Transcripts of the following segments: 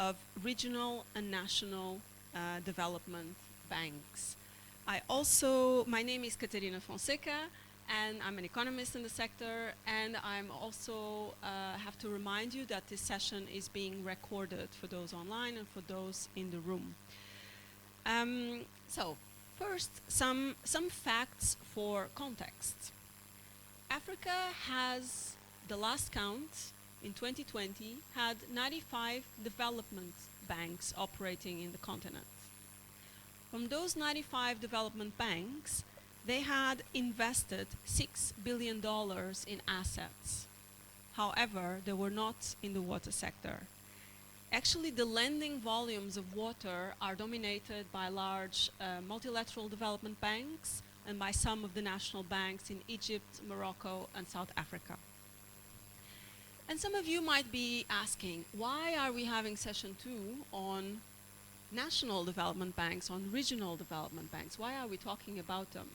of regional and national development banks. My name is Caterina Fonseca, and I'm an economist in the sector, and I'm also have to remind you that this session is being recorded for those online and for those in the room. So first, some facts for context. Africa has, the last count in 2020, had 95 development banks operating in the continent. From those 95 development banks, they had invested $6 billion in assets. However, they were not in the water sector. Actually, the lending volumes of water are dominated by large multilateral development banks and by some of the national banks in Egypt, Morocco, and South Africa. And some of you might be asking, why are we having session 2 on national development banks, on regional development banks? Why are we talking about them?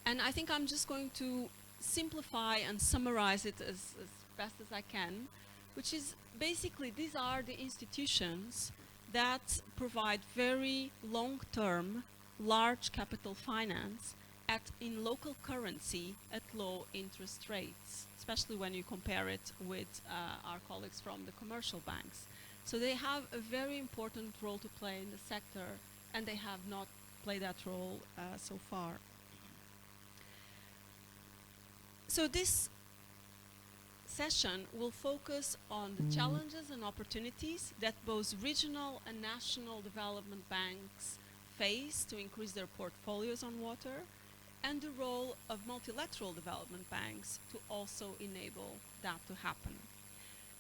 And I think I'm just going to simplify and summarize it as best as I can, which is basically these are the institutions that provide very long-term, large capital finance in local currency at low interest rates, especially when you compare it with our colleagues from the commercial banks. So they have a very important role to play in the sector, and they have not played that role so far. So this session will focus on the challenges and opportunities that both regional and national development banks face to increase their portfolios on water, and the role of multilateral development banks to also enable that to happen.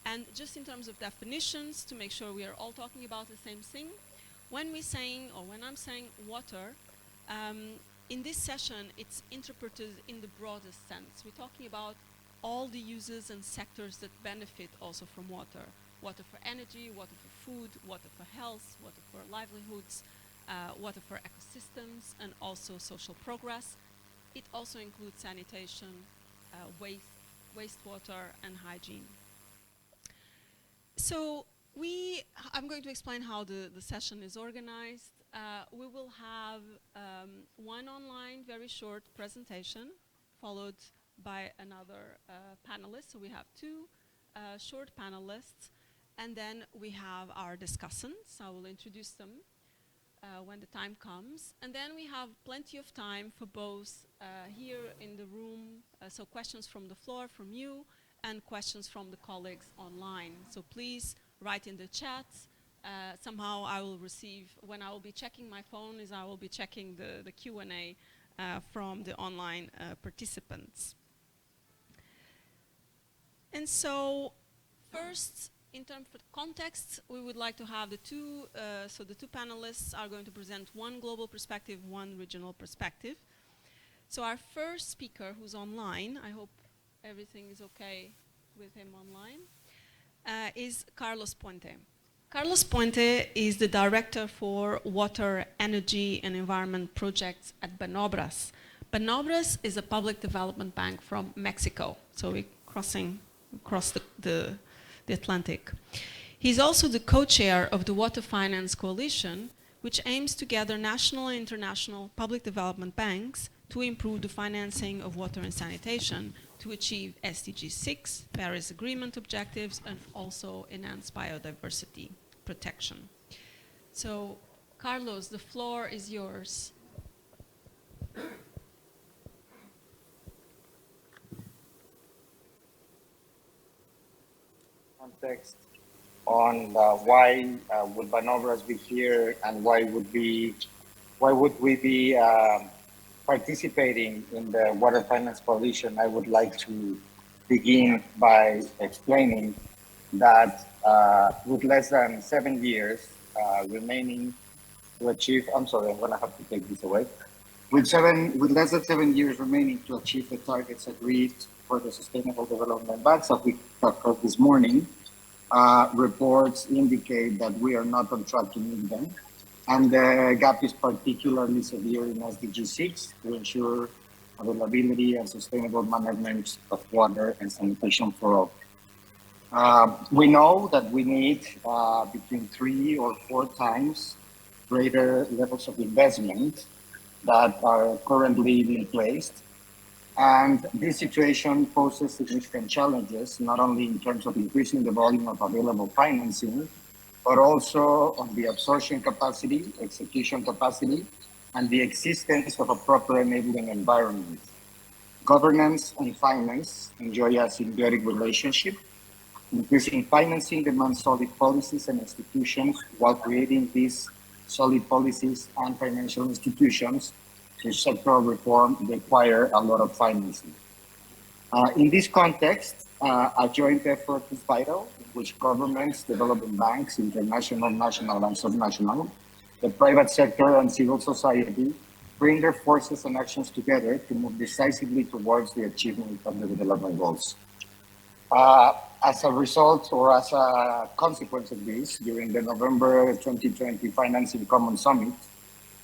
And just in terms of definitions, to make sure we are all talking about the same thing, when I'm saying water, in this session, it's interpreted in the broadest sense. We're talking about all the uses and sectors that benefit also from water. Water for energy, water for food, water for health, water for livelihoods, water for ecosystems, and also social progress. It also includes sanitation, wastewater, and hygiene. So I'm going to explain how the session is organized. We will have one online, very short presentation, followed by another panelist. So we have two short panelists, and then we have our discussants. I will introduce them when the time comes. And then we have plenty of time for both here in the room, so questions from the floor, from you, and questions from the colleagues online. So please write in the chat. Somehow I will receive, when I will be checking my phone, I will be checking the Q&A from the online participants. And so first, in terms of context, we would like to have the two panelists are going to present one global perspective, one regional perspective. So our first speaker, who's online, I hope everything is okay with him online, is Carlos Puente. Carlos Puente is the Director for Water, Energy and Environment Projects at Banobras. Banobras is a public development bank from Mexico, so we're crossing across the Atlantic. He's also the co-chair of the Water Finance Coalition, which aims to gather national and international public development banks to improve the financing of water and sanitation to achieve SDG 6, Paris Agreement objectives, and also enhance biodiversity protection. So, Carlos, the floor is yours. Context on why would Banobras be here and why would we be participating in the Water Finance Coalition. I would like to begin by explaining that with less than 7 years remaining to achieve, I'm sorry, I'm gonna have to take this away. With less than 7 years remaining to achieve the targets agreed for the Sustainable Development Banks that we talked about this morning, reports indicate that we are not on track to meet them. And the gap is particularly severe in SDG 6 to ensure availability and sustainable management of water and sanitation for all. We know that we need between 3 or 4 times greater levels of investment that are currently being placed. And this situation poses significant challenges, not only in terms of increasing the volume of available financing, but also on the absorption capacity, execution capacity, and the existence of a proper enabling environment. Governance and finance enjoy a symbiotic relationship. Increasing financing demands solid policies and institutions, while creating these solid policies and financial institutions to sectoral reform require a lot of financing. In this context, a joint effort is vital, in which governments, developing banks, international, national, and subnational, the private sector, and civil society bring their forces and actions together to move decisively towards the achievement of the development goals. As a result, or as a consequence of this, during the November 2020 Financing Common Summit,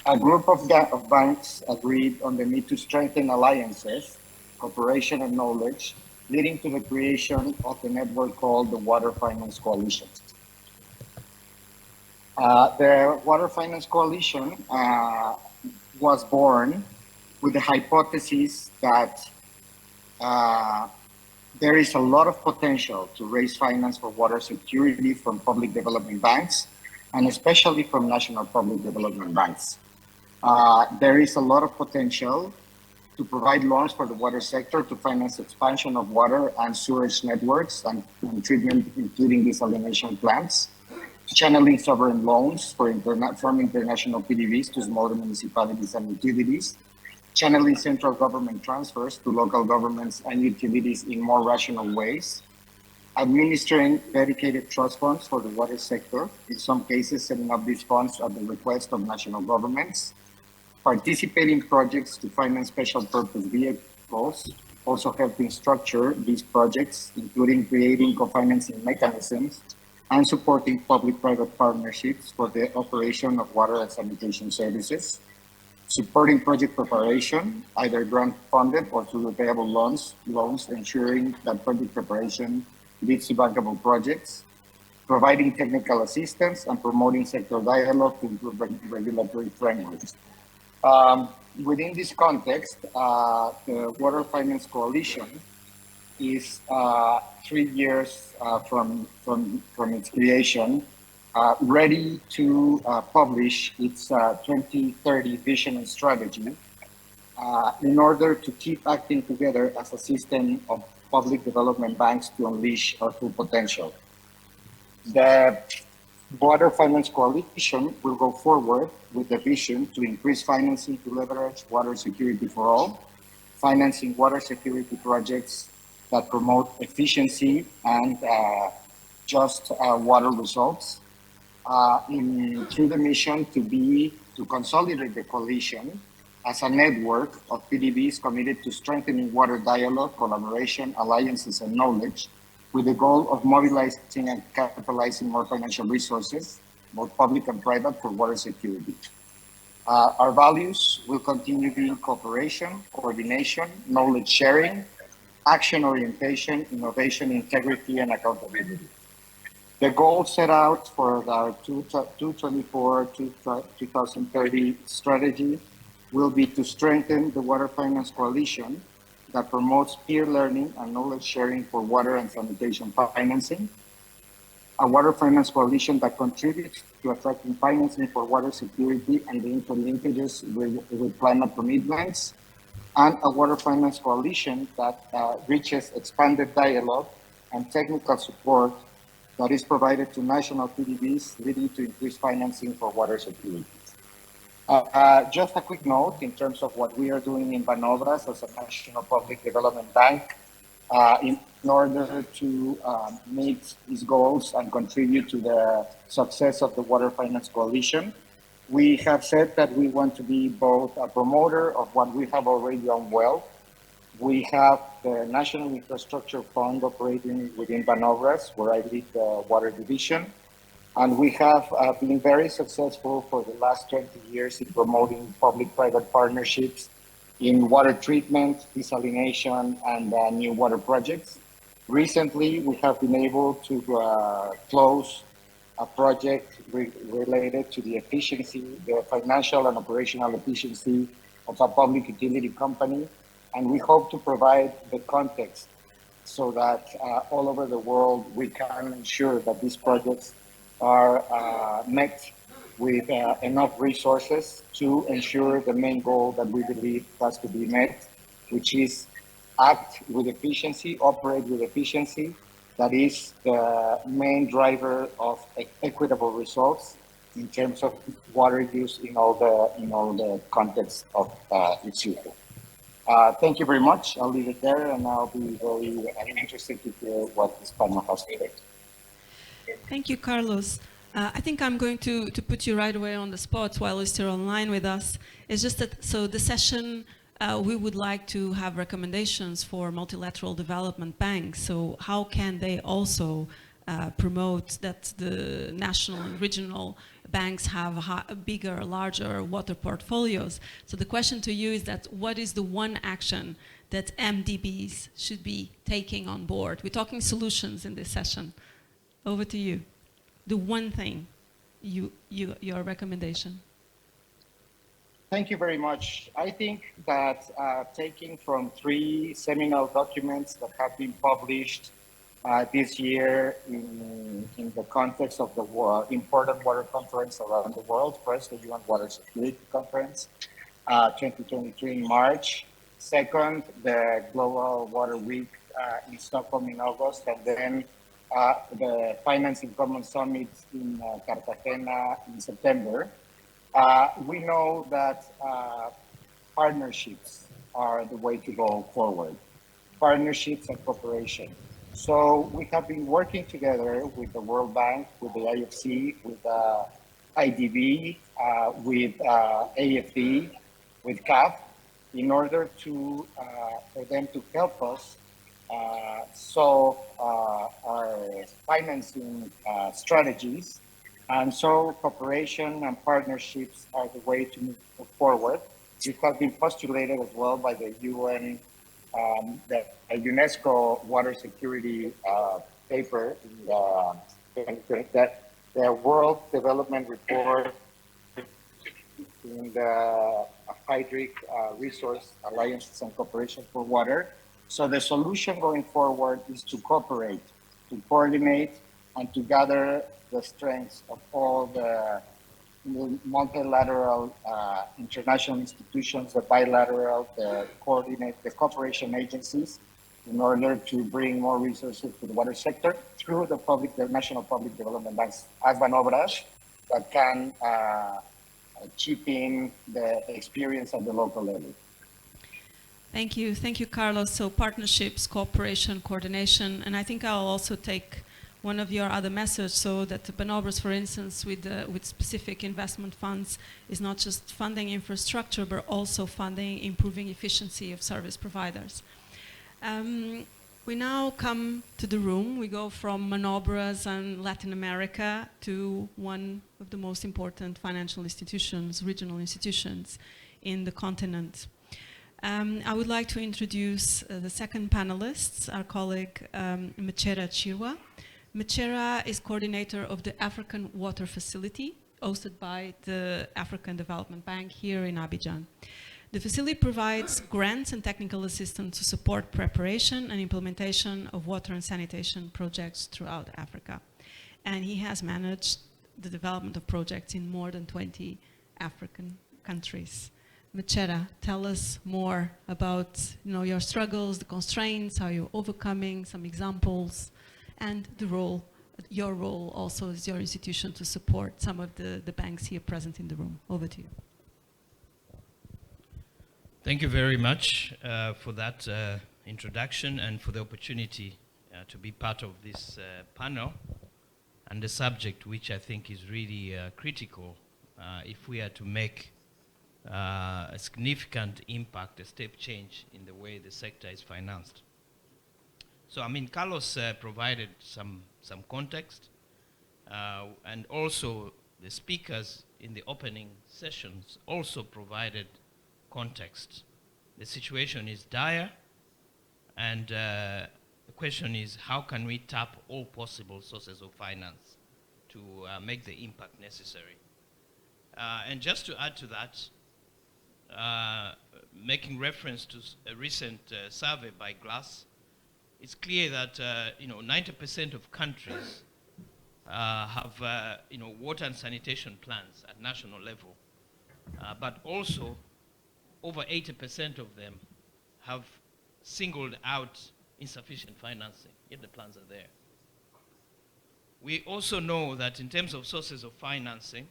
a group of banks agreed on the need to strengthen alliances, cooperation, and knowledge, leading to the creation of the network called the Water Finance Coalition. The Water Finance Coalition was born with the hypothesis that there is a lot of potential to raise finance for water security from public development banks, and especially from national public development banks. There is a lot of potential to provide loans for the water sector to finance expansion of water and sewage networks and treatment, including desalination plants, channeling sovereign loans from international PDBs to smaller municipalities and utilities, channeling central government transfers to local governments and utilities in more rational ways, administering dedicated trust funds for the water sector, in some cases setting up these funds at the request of national governments, participating projects to finance special purpose vehicles, also helping structure these projects, including creating co-financing mechanisms and supporting public-private partnerships for the operation of water and sanitation services, supporting project preparation, either grant-funded or through repayable loans ensuring that project preparation leads to bankable projects, providing technical assistance, and promoting sector dialogue to improve regulatory frameworks. Within this context, the Water Finance Coalition is 3 years from its creation, ready to publish its 2030 vision and strategy in order to keep acting together as a system of public development banks to unleash our full potential. The Water Finance Coalition will go forward with the vision to increase financing to leverage water security for all, financing water security projects that promote efficiency and just water results, through the mission to consolidate the coalition as a network of PDBs committed to strengthening water dialogue, collaboration, alliances, and knowledge, with the goal of mobilizing and capitalizing more financial resources, both public and private, for water security. Our values will continue being cooperation, coordination, knowledge sharing, action orientation, innovation, integrity, and accountability. The goals set out for our 2024-2030 strategy will be to strengthen the Water Finance Coalition that promotes peer learning and knowledge sharing for water and sanitation financing, a Water Finance Coalition that contributes to attracting financing for water security and the interlinkages with climate commitments, and a Water Finance Coalition that reaches expanded dialogue and technical support that is provided to national PDBs, leading to increased financing for water security. Just a quick note in terms of what we are doing in Banobras as a national public development bank in order to meet these goals and contribute to the success of the Water Finance Coalition. We have said that we want to be both a promoter of what we have already done well. We have the National Infrastructure Fund operating within Banobras, where I lead the water division. And we have been very successful for the last 20 years in promoting public-private partnerships in water treatment, desalination, and new water projects. Recently, we have been able to close a project related to the efficiency, the financial and operational efficiency of a public utility company. And we hope to provide the context so that all over the world we can ensure that these projects are met with enough resources to ensure the main goal that we believe has to be met, which is act with efficiency, operate with efficiency. That is the main driver of equitable results in terms of water use in all the context of its use. Thank you very much. I'll leave it there, and I'll be very interested to hear what this panel has to say. Thank you, Carlos. I think I'm going to put you right away on the spot while you're still online with us. It's just that, so the session, we would like to have recommendations for multilateral development banks. So how can they also promote that the national and regional banks have bigger, larger water portfolios? So the question to you is that what is the one action that MDBs should be taking on board? We're talking solutions in this session. Over to you. The one thing, your recommendation. Thank you very much. I think that taking from 3 seminal documents that have been published this year in the context of the important water conference around the world, first the UN Water Security Conference, 2023 in March, second the Global Water Week in Stockholm in August, and then the Financing Common Summit in Cartagena in September. We know that partnerships are the way to go forward. Partnerships and cooperation. So we have been working together with the World Bank, with the IFC, with IDB, with AFD, with CAF, in order to for them to help us solve our financing strategies. And so cooperation and partnerships are the way to move forward. It has been postulated as well by the UN, the UNESCO Water Security paper, that the World Development Report in the Hydric Resource Alliances and Cooperation for Water. So the solution going forward is to cooperate, to coordinate, and to gather the strengths of all the multilateral international institutions, the bilateral, the cooperation agencies, in order to bring more resources to the water sector through the national public development banks as Banobras that can chip in the experience at the local level. Thank you, Carlos. So partnerships, cooperation, coordination, and I think I'll also take one of your other messages, so that the Banobras, for instance, with specific investment funds, is not just funding infrastructure, but also funding improving efficiency of service providers. We now come to the room. We go from Banobras and Latin America to one of the most important financial institutions, regional institutions in the continent. I would like to introduce the second panelist, our colleague Mechera Chirwa. Mechera is coordinator of the African Water Facility, hosted by the African Development Bank here in Abidjan. The facility provides grants and technical assistance to support preparation and implementation of water and sanitation projects throughout Africa. And he has managed the development of projects in more than 20 African countries. Mechera, tell us more about your struggles, the constraints, how you're overcoming, some examples, and the role, your role also as your institution to support some of the banks here present in the room. Over to you. Thank you very much for that introduction and for the opportunity to be part of this panel and the subject, which I think is really critical if we are to make a significant impact, a step change in the way the sector is financed. So, I mean, Carlos provided some context, and also the speakers in the opening sessions also provided context. The situation is dire, and the question is, how can we tap all possible sources of finance to make the impact necessary? And just to add to that, making reference to a recent survey by Glass, it's clear that 90% of countries have water and sanitation plans at national level, but also over 80% of them have singled out insufficient financing, yet the plans are there. We also know that in terms of sources of financing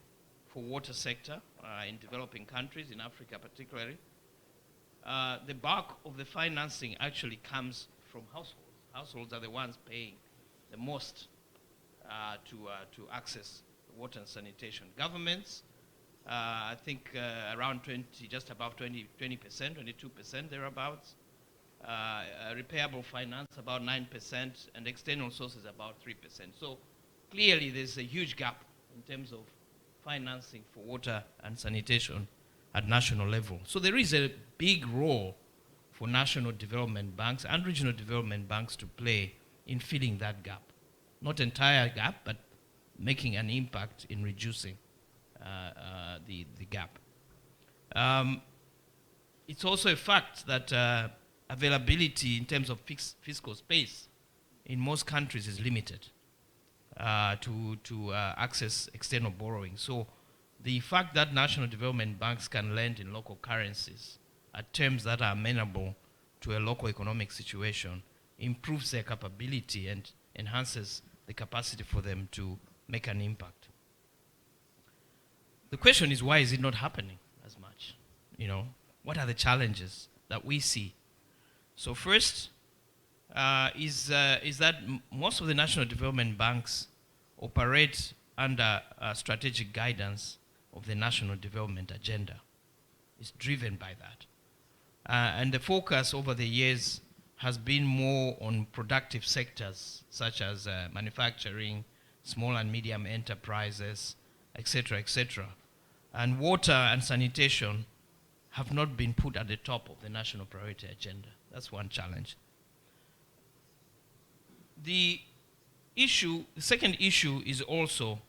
for water sector in developing countries, in Africa particularly, the bulk of the financing actually comes from households. Households are the ones paying the most to access water and sanitation. Governments, I think around just above 20%, 22% thereabouts. Repairable finance about 9%, and external sources about 3%. So clearly there's a huge gap in terms of financing for water and sanitation at national level. So there is a big role for national development banks and regional development banks to play in filling that gap. Not entire gap, but making an impact in reducing the gap. It's also a fact that availability in terms of fiscal space in most countries is limited to access external borrowing. So the fact that national development banks can lend in local currencies at terms that are amenable to a local economic situation improves their capability and enhances the capacity for them to make an impact. The question is, why is it not happening as much? What are the challenges that we see? So first is that most of the national development banks operate under strategic guidance of the national development agenda. It's driven by that. And the focus over the years has been more on productive sectors such as manufacturing, small and medium enterprises, etc., etc. And water and sanitation have not been put at the top of the national priority agenda. That's one challenge. The second issue is also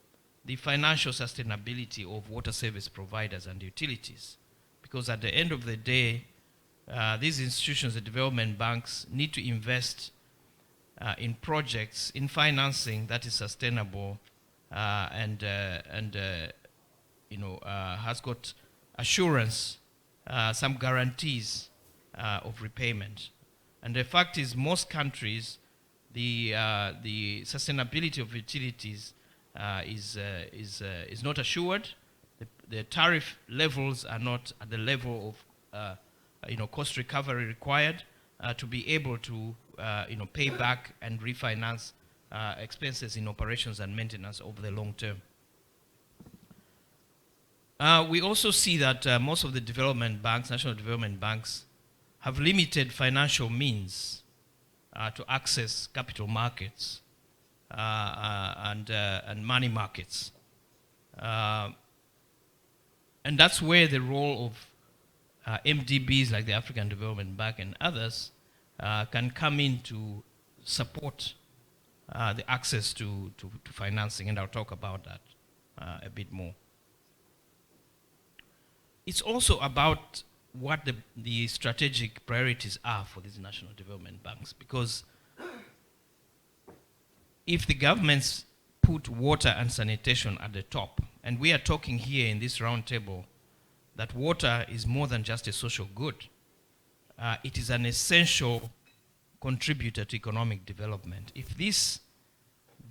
the financial sustainability of water service providers and utilities. Because at the end of the day, these institutions, the development banks, need to invest in projects, in financing that is sustainable and has got assurance, some guarantees of repayment. And the fact is, most countries, the sustainability of utilities is not assured. The tariff levels are not at the level of cost recovery required to be able to pay back and refinance expenses in operations and maintenance over the long term. We also see that most of the development banks, national development banks, have limited financial means to access capital markets and money markets. And that's where the role of MDBs like the African Development Bank and others can come in to support the access to financing, and I'll talk about that a bit more. It's also about what the strategic priorities are for these national development banks, because if the governments put water and sanitation at the top, and we are talking here in this roundtable that water is more than just a social good, it is an essential contributor to economic development. If this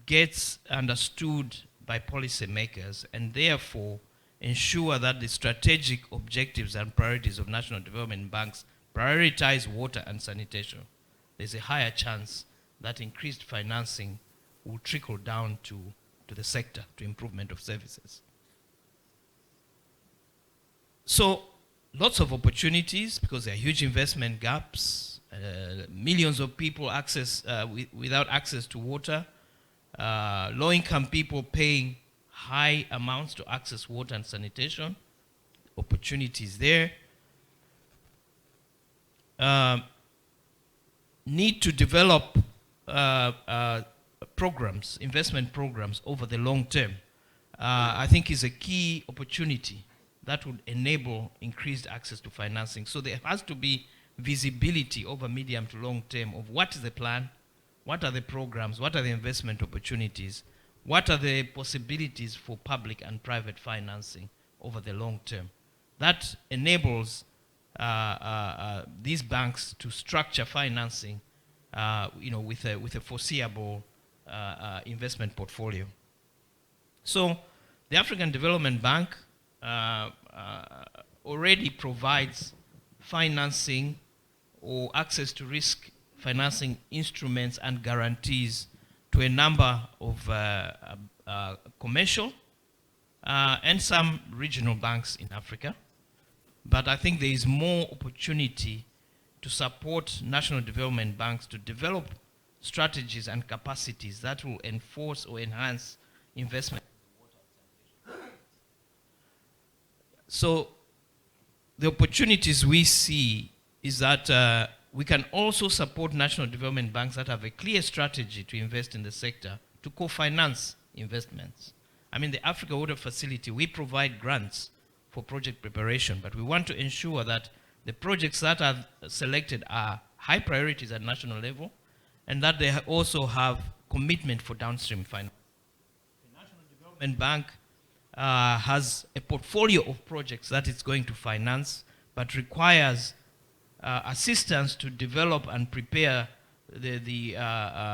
gets understood by policymakers and therefore ensure that the strategic objectives and priorities of national development banks prioritize water and sanitation, there's a higher chance that increased financing will trickle down to the sector, to improvement of services. So lots of opportunities, because there are huge investment gaps, millions of people without access to water, low-income people paying high amounts to access water and sanitation, opportunities there. Need to develop programs, investment programs over the long term, I think is a key opportunity that would enable increased access to financing. So there has to be visibility over medium to long term of what is the plan, what are the programs, what are the investment opportunities, what are the possibilities for public and private financing over the long term. That enables these banks to structure financing with a foreseeable investment portfolio. So the African Development Bank already provides financing or access to risk financing instruments and guarantees to a number of commercial and some regional banks in Africa. But I think there is more opportunity to support national development banks to develop strategies and capacities that will enforce or enhance investment. So the opportunities we see is that we can also support national development banks that have a clear strategy to invest in the sector to co-finance investments. I mean, the Africa Water Facility, we provide grants for project preparation, but we want to ensure that the projects that are selected are high priorities at national level and that they also have commitment for downstream finance. The National Development Bank has a portfolio of projects that it's going to finance, but requires assistance to develop and prepare the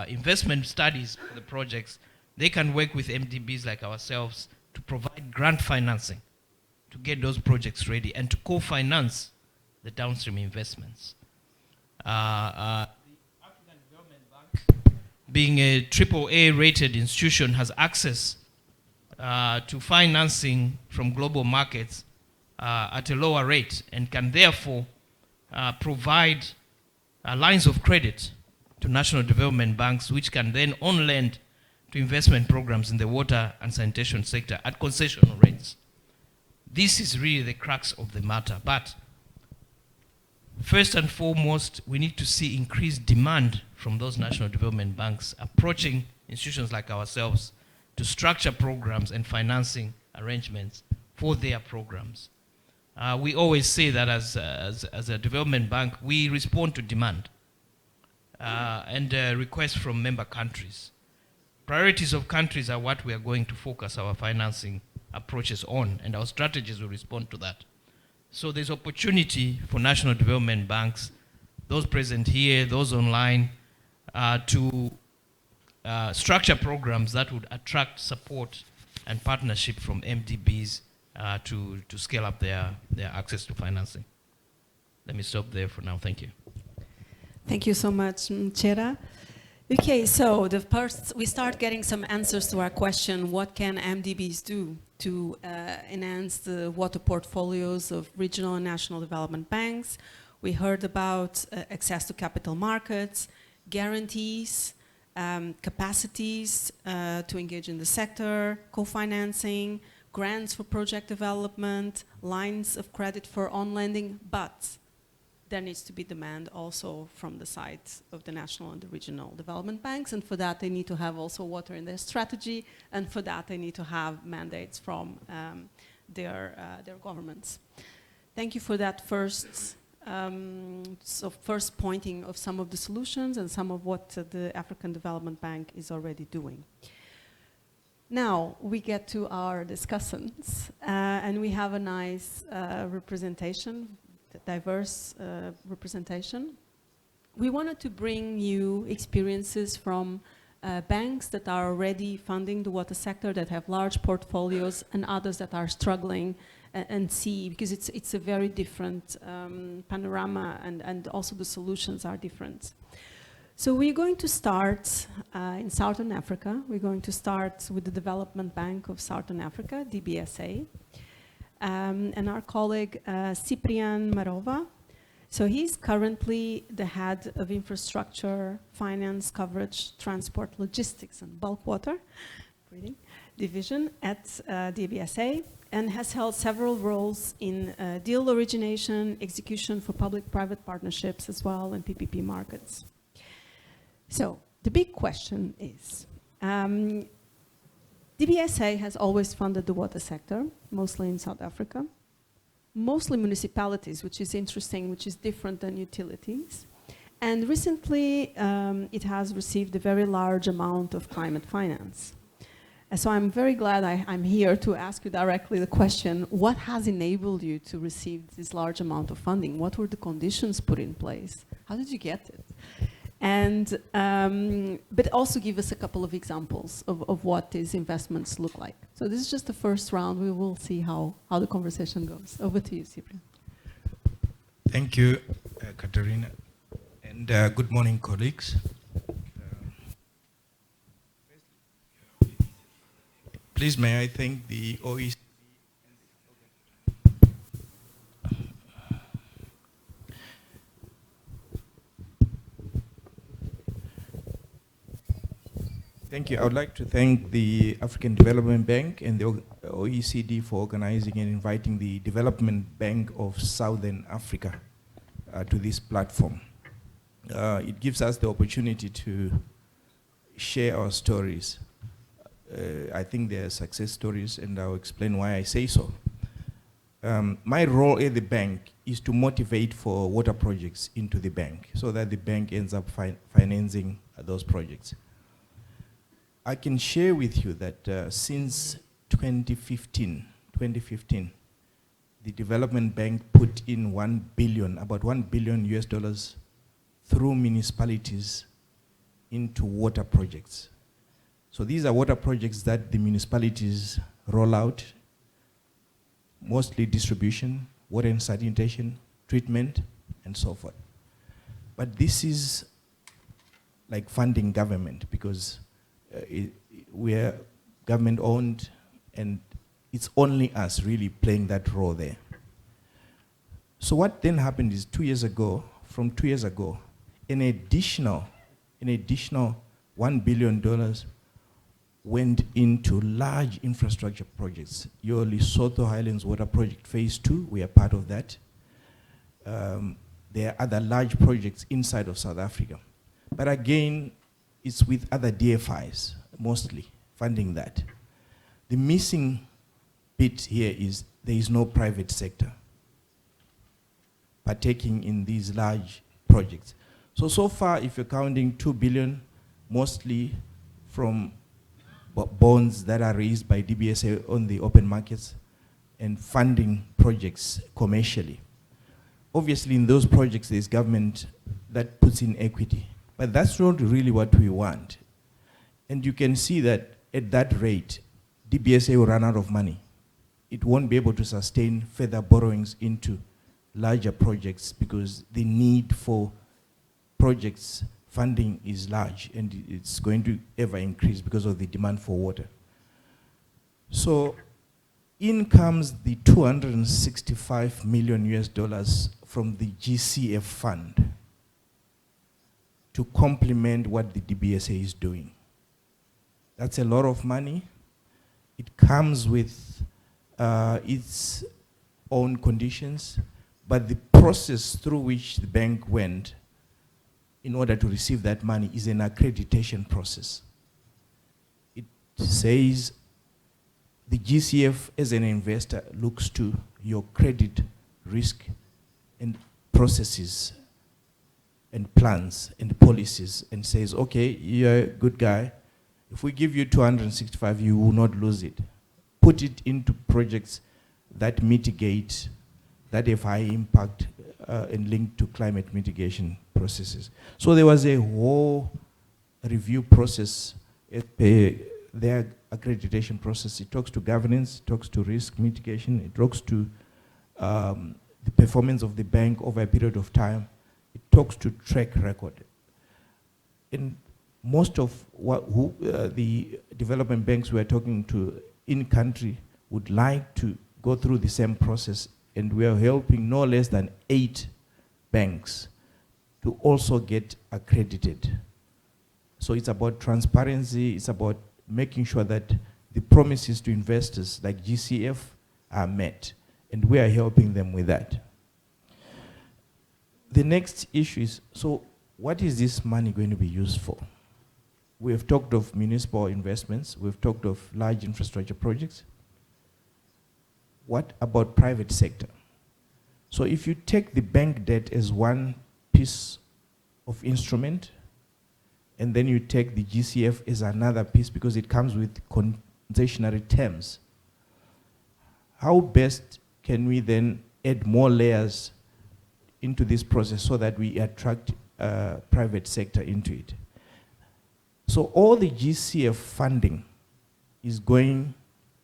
investment studies for the projects. They can work with MDBs like ourselves to provide grant financing to get those projects ready and to co-finance the downstream investments. The African Development Bank, being a AAA rated institution, has access to financing from global markets at a lower rate and can therefore provide lines of credit to national development banks, which can then on-lend to investment programs in the water and sanitation sector at concessional rates. This is really the crux of the matter. But first and foremost, we need to see increased demand from those national development banks approaching institutions like ourselves to structure programs and financing arrangements for their programs. We always say that as a development bank, we respond to demand and requests from member countries. Priorities of countries are what we are going to focus our financing approaches on, and our strategies will respond to that. So there's opportunity for national development banks, those present here, those online, to structure programs that would attract support and partnership from MDBs to scale up their access to financing. Let me stop there for now. Thank you. Thank you so much, Chera. Okay, so we start getting some answers to our question, what can MDBs do to enhance the water portfolios of regional and national development banks? We heard about access to capital markets, guarantees, capacities to engage in the sector, co-financing, grants for project development, lines of credit for on-lending, but there needs to be demand also from the side of the national and the regional development banks, and for that they need to have also water in their strategy, and for that they need to have mandates from their governments. Thank you for that first pointing of some of the solutions and some of what the African Development Bank is already doing. Now we get to our discussants, and we have a nice representation, diverse representation. We wanted to bring you experiences from banks that are already funding the water sector, that have large portfolios, and others that are struggling, and see, because it's a very different panorama, and also the solutions are different. So we're going to start in Southern Africa. We're going to start with the Development Bank of Southern Africa, DBSA. And our colleague, Cyprian Marova. So he's currently the head of infrastructure, finance, coverage, transport, logistics, and bulk water division at DBSA, and has held several roles in deal origination, execution for public-private partnerships as well, and PPP markets. So the big question is, DBSA has always funded the water sector, mostly in South Africa, mostly municipalities, which is interesting, which is different than utilities. And recently, it has received a very large amount of climate finance. And so I'm very glad I'm here to ask you directly the question, what has enabled you to receive this large amount of funding? What were the conditions put in place? How did you get it? And, but also give us a couple of examples of what these investments look like. So this is just the first round. We will see how the conversation goes. Over to you, Cyprian. Thank you, Katerina. And good morning, colleagues. Please, may I thank the OECD. Thank you. I would like to thank the African Development Bank and the OECD for organizing and inviting the Development Bank of Southern Africa to this platform. It gives us the opportunity to share our stories. I think they are success stories, and I'll explain why I say so. My role at the bank is to motivate for water projects into the bank so that the bank ends up financing those projects. I can share with you that since 2015, the Development Bank put in about $1 billion US dollars through municipalities into water projects. So these are water projects that the municipalities roll out, mostly distribution, water and sanitation, treatment, and so forth. But this is like funding government because we are government owned, and it's only us really playing that role there. So what then happened is 2 years ago, an additional $1 billion went into large infrastructure projects. Your Lesotho Highlands Water Project Phase 2, we are part of that. There are other large projects inside of South Africa. But again, it's with other DFIs, mostly, funding that. The missing bit here is there is no private sector partaking in these large projects. So far, if you're counting 2 billion, mostly from bonds that are raised by DBSA on the open markets and funding projects commercially. Obviously, in those projects, there's government that puts in equity. But that's not really what we want. And you can see that at that rate, DBSA will run out of money. It won't be able to sustain further borrowings into larger projects because the need for projects funding is large, and it's going to ever increase because of the demand for water. So in comes the $265 million US dollars from the GCF fund to complement what the DBSA is doing. That's a lot of money. It comes with its own conditions, but the process through which the bank went in order to receive that money is an accreditation process. It says the GCF as an investor looks to your credit risk and processes and plans and policies and says, okay, you're a good guy. If we give you 265, you will not lose it. Put it into projects that mitigate, that have high impact and linked to climate mitigation processes. So there was a whole review process at their accreditation process. It talks to governance, it talks to risk mitigation, it talks to the performance of the bank over a period of time. It talks to track record. And most of the development banks we are talking to in country would like to go through the same process, and we are helping no less than 8 banks to also get accredited. So it's about transparency, it's about making sure that the promises to investors like GCF are met, and we are helping them with that. The next issue is, so what is this money going to be used for? we have talked of municipal investments, we've talked of large infrastructure projects. What about private sector? So if you take the bank debt as one piece of instrument, and then you take the GCF as another piece because it comes with concessionary terms, how best can we then add more layers into this process so that we attract private sector into it? So all the GCF funding is going,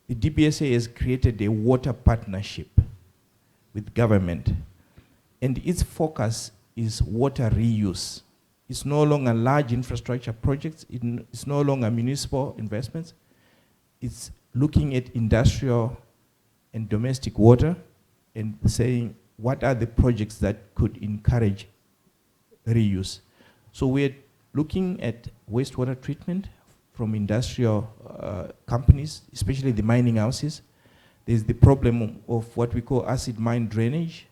the DBSA has created a water partnership with government, and its focus is water reuse. It's no longer large infrastructure projects, it's no longer municipal investments, it's looking at industrial and domestic water and saying what are the projects that could encourage reuse. So we're looking at wastewater treatment from industrial companies, especially the mining houses. There's the problem of what we call acid mine drainage.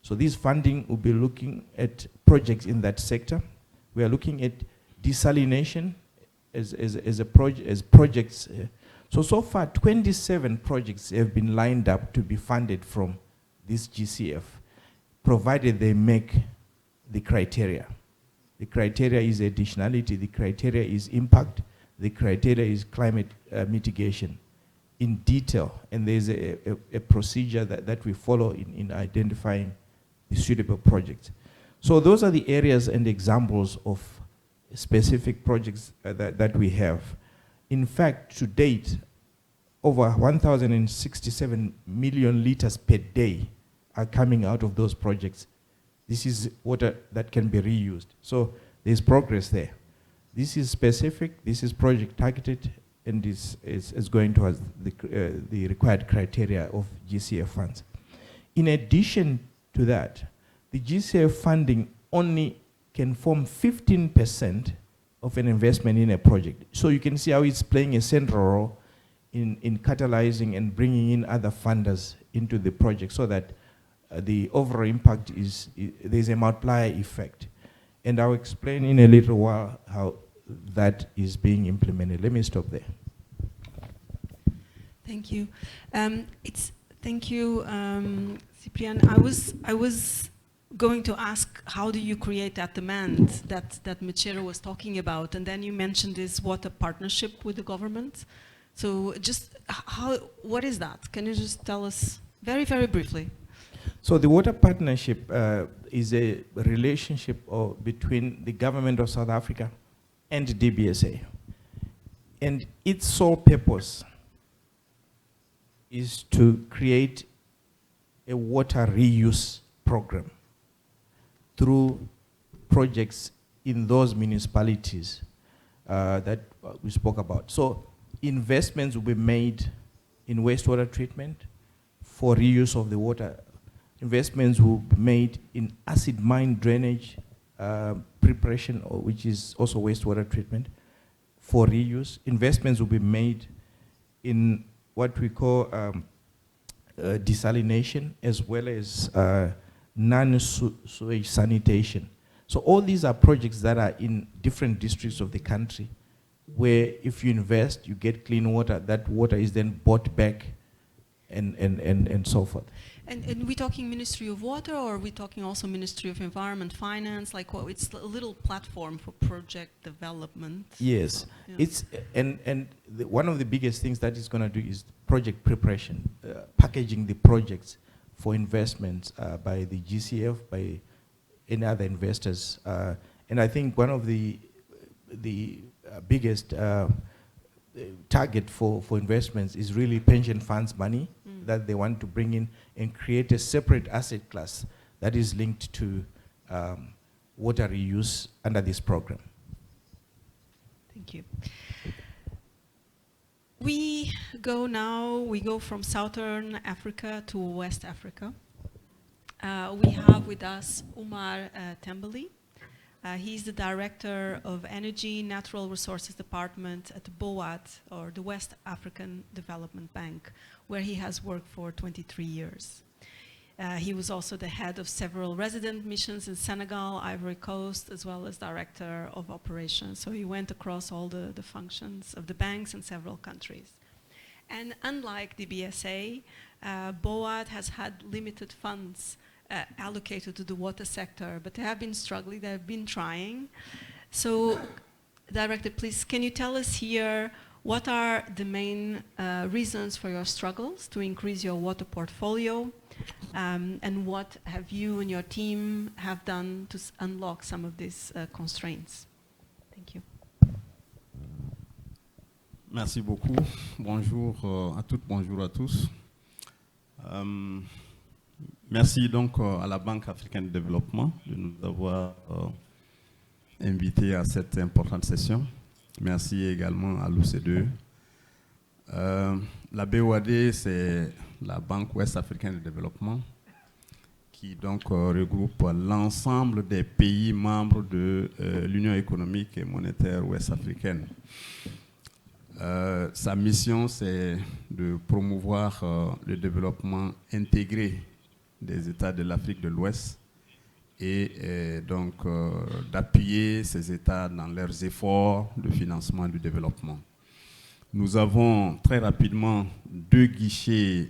So this funding will be looking at projects in that sector. We are looking at desalination as projects. So far, 27 projects have been lined up to be funded from this GCF, provided they make the criteria. The criteria is additionality, the criteria is impact, the criteria is climate mitigation in detail, and there's a procedure that we follow in identifying the suitable projects. So those are the areas and examples of specific projects that we have. In fact, to date, over 1,067 million liters per day are coming out of those projects. This is water that can be reused. So there's progress there. This is specific, this is project targeted, and is going towards the required criteria of GCF funds. In addition to that, the GCF funding only can form 15% of an investment in a project. So you can see how it's playing a central role in catalyzing and bringing in other funders into the project so that the overall impact there's a multiplier effect. And I'll explain in a little while how that is being implemented. Let me stop there. Thank you. Thank you, Cyprian. I was going to ask, how do you create that demand that Mechero was talking about? And then you mentioned this water partnership with the government. So just what is that? Can you just tell us very, very briefly? So the water partnership is a relationship between the government of South Africa and DBSA. And its sole purpose is to create a water reuse program through projects in those municipalities that we spoke about. So investments will be made in wastewater treatment for reuse of the water. Investments will be made in acid mine drainage preparation, which is also wastewater treatment for reuse. Investments will be made in what we call desalination, as well as non-sewage sanitation. So all these are projects that are in different districts of the country, where if you invest, you get clean water. That water is then bought back and so forth. And we're talking Ministry of Water, or are we talking also Ministry of Environment, Finance? Like, what? It's a little platform for project development. Yes, yeah. It's one of the biggest things that it's going to do is project preparation, packaging the projects for investments by the GCF, by any other investors, and I think one of the biggest target for investments is really pension funds money that they want to bring in and create a separate asset class that is linked to water reuse under this program. Thank you. We go from Southern Africa to West Africa. We have with us Umar Tembeli. He's the Director of Energy Natural Resources Department at BOAT, or the West African Development Bank, where he has worked for 23 years. He was also the head of several resident missions in Senegal, Ivory Coast, as well as director of operations. So he went across all the functions of the banks in several countries. And unlike the BSA, BOAD has had limited funds allocated to the water sector, but they have been struggling, they have been trying. So, Director, please, can you tell us here what are the main reasons for your struggles to increase your water portfolio, and what have you and your team have done to unlock some of these constraints? Thank you. Merci beaucoup. Bonjour à toutes, bonjour à tous. Merci donc à la Banque africaine de développement de nous avoir invités à cette importante session. Merci également à l'OCDE. La BOAD, c'est la Banque ouest africaine de développement qui donc regroupe l'ensemble des pays membres de l'Union économique et monétaire ouest africaine. Sa mission, c'est de promouvoir le développement intégré des États de l'Afrique de l'Ouest et donc d'appuyer ces États dans leurs efforts de financement du développement. Nous avons très rapidement deux guichets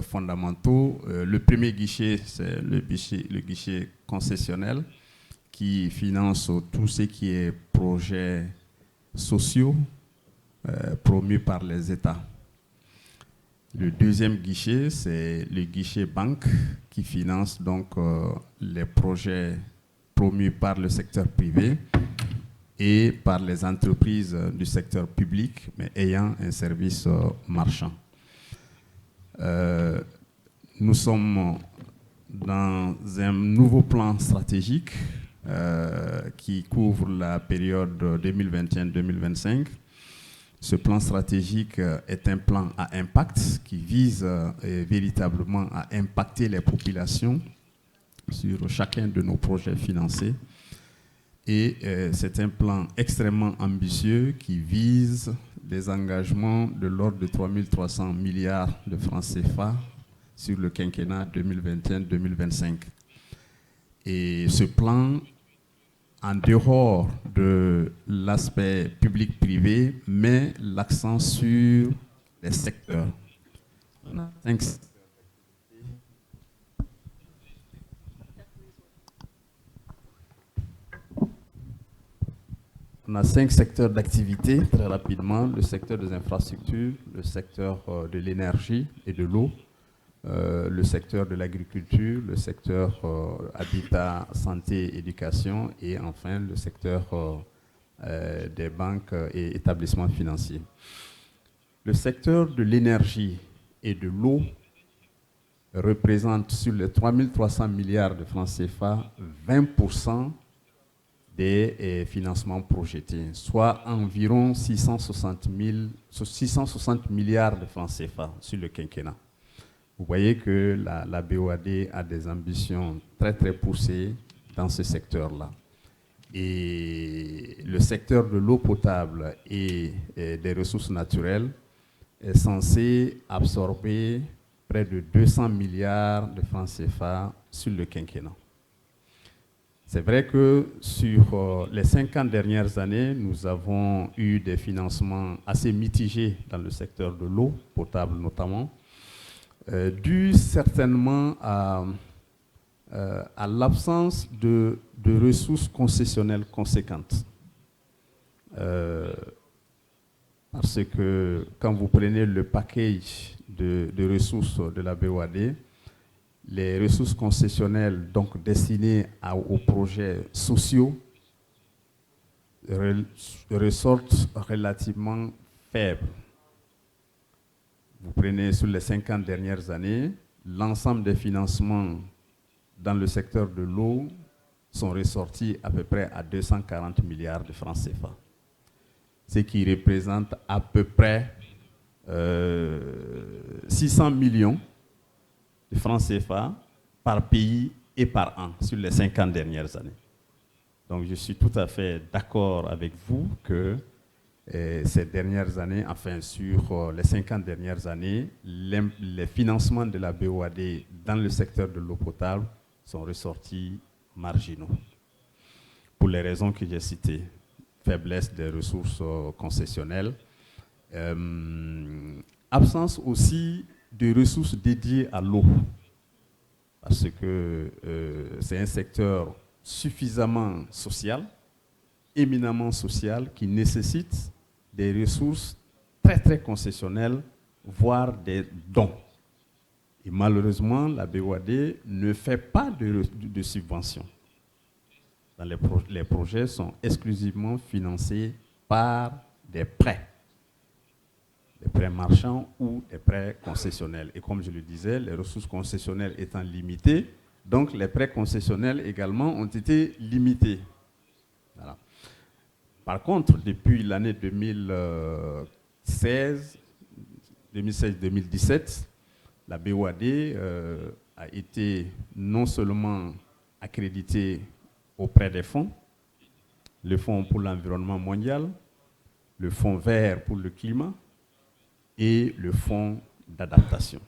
fondamentaux. Le premier guichet, c'est le guichet concessionnel qui finance tout ce qui est projets sociaux promus par les États. Le deuxième guichet, c'est le guichet banque qui finance donc les projets promus par le secteur privé et par les entreprises du secteur public, mais ayant un service marchand. Nous sommes dans un nouveau plan stratégique qui couvre la période 2021-2025. Ce plan stratégique est un plan à impact qui vise véritablement à impacter les populations sur chacun de nos projets financés. Et c'est un plan extrêmement ambitieux qui vise des engagements de l'ordre de 3 300 milliards de francs CFA sur le quinquennat 2021-2025. Et ce plan, en dehors de l'aspect public-privé, met l'accent sur les secteurs. On a 5 secteurs d'activité, très rapidement. Le secteur des infrastructures, le secteur de l'énergie et de l'eau, le secteur de l'agriculture, le secteur habitat, santé, éducation et enfin le secteur des banques et établissements financiers. Le secteur de l'énergie et de l'eau représente sur les 3 300 milliards de francs CFA 20% des financements projetés, soit environ 660 milliards de francs CFA sur le quinquennat. Vous voyez que la BOAD a des ambitions très très poussées dans ce secteur-là. Et le secteur de l'eau potable et des ressources naturelles est censé absorber près de 200 milliards de francs CFA sur le quinquennat. C'est vrai que sur les 50 dernières années, nous avons eu des financements assez mitigés dans le secteur de l'eau potable notamment, dû certainement à l'absence de ressources concessionnelles conséquentes. Parce que quand vous prenez le package de ressources de la BOAD, les ressources concessionnelles donc destinées aux projets sociaux ressortent relativement faibles. Vous prenez sur les 50 dernières années, l'ensemble des financements dans le secteur de l'eau sont ressortis à peu près à 240 milliards de francs CFA. Ce qui représente à peu près 600 millions de francs CFA par pays et par an sur les 50 dernières années. Donc je suis tout à fait d'accord avec vous que ces dernières années, enfin sur les 50 dernières années, les financements de la BOAD dans le secteur de l'eau potable sont ressortis marginaux. Pour les raisons que j'ai citées, faiblesse des ressources concessionnelles, absence aussi de ressources dédiées à l'eau, parce que c'est un secteur suffisamment social, éminemment social, qui nécessite des ressources très très concessionnelles, voire des dons. Et malheureusement, la BOAD ne fait pas de subventions. Les projets sont exclusivement financés par des prêts marchands ou des prêts concessionnels. Et comme je le disais, les ressources concessionnelles étant limitées, donc les prêts concessionnels également ont été limités. Voilà. Par contre, depuis l'année 2016-2017, la BOAD a été non seulement accréditée auprès des fonds, le Fonds pour l'environnement mondial, le Fonds vert pour le climat et le Fonds d'adaptation.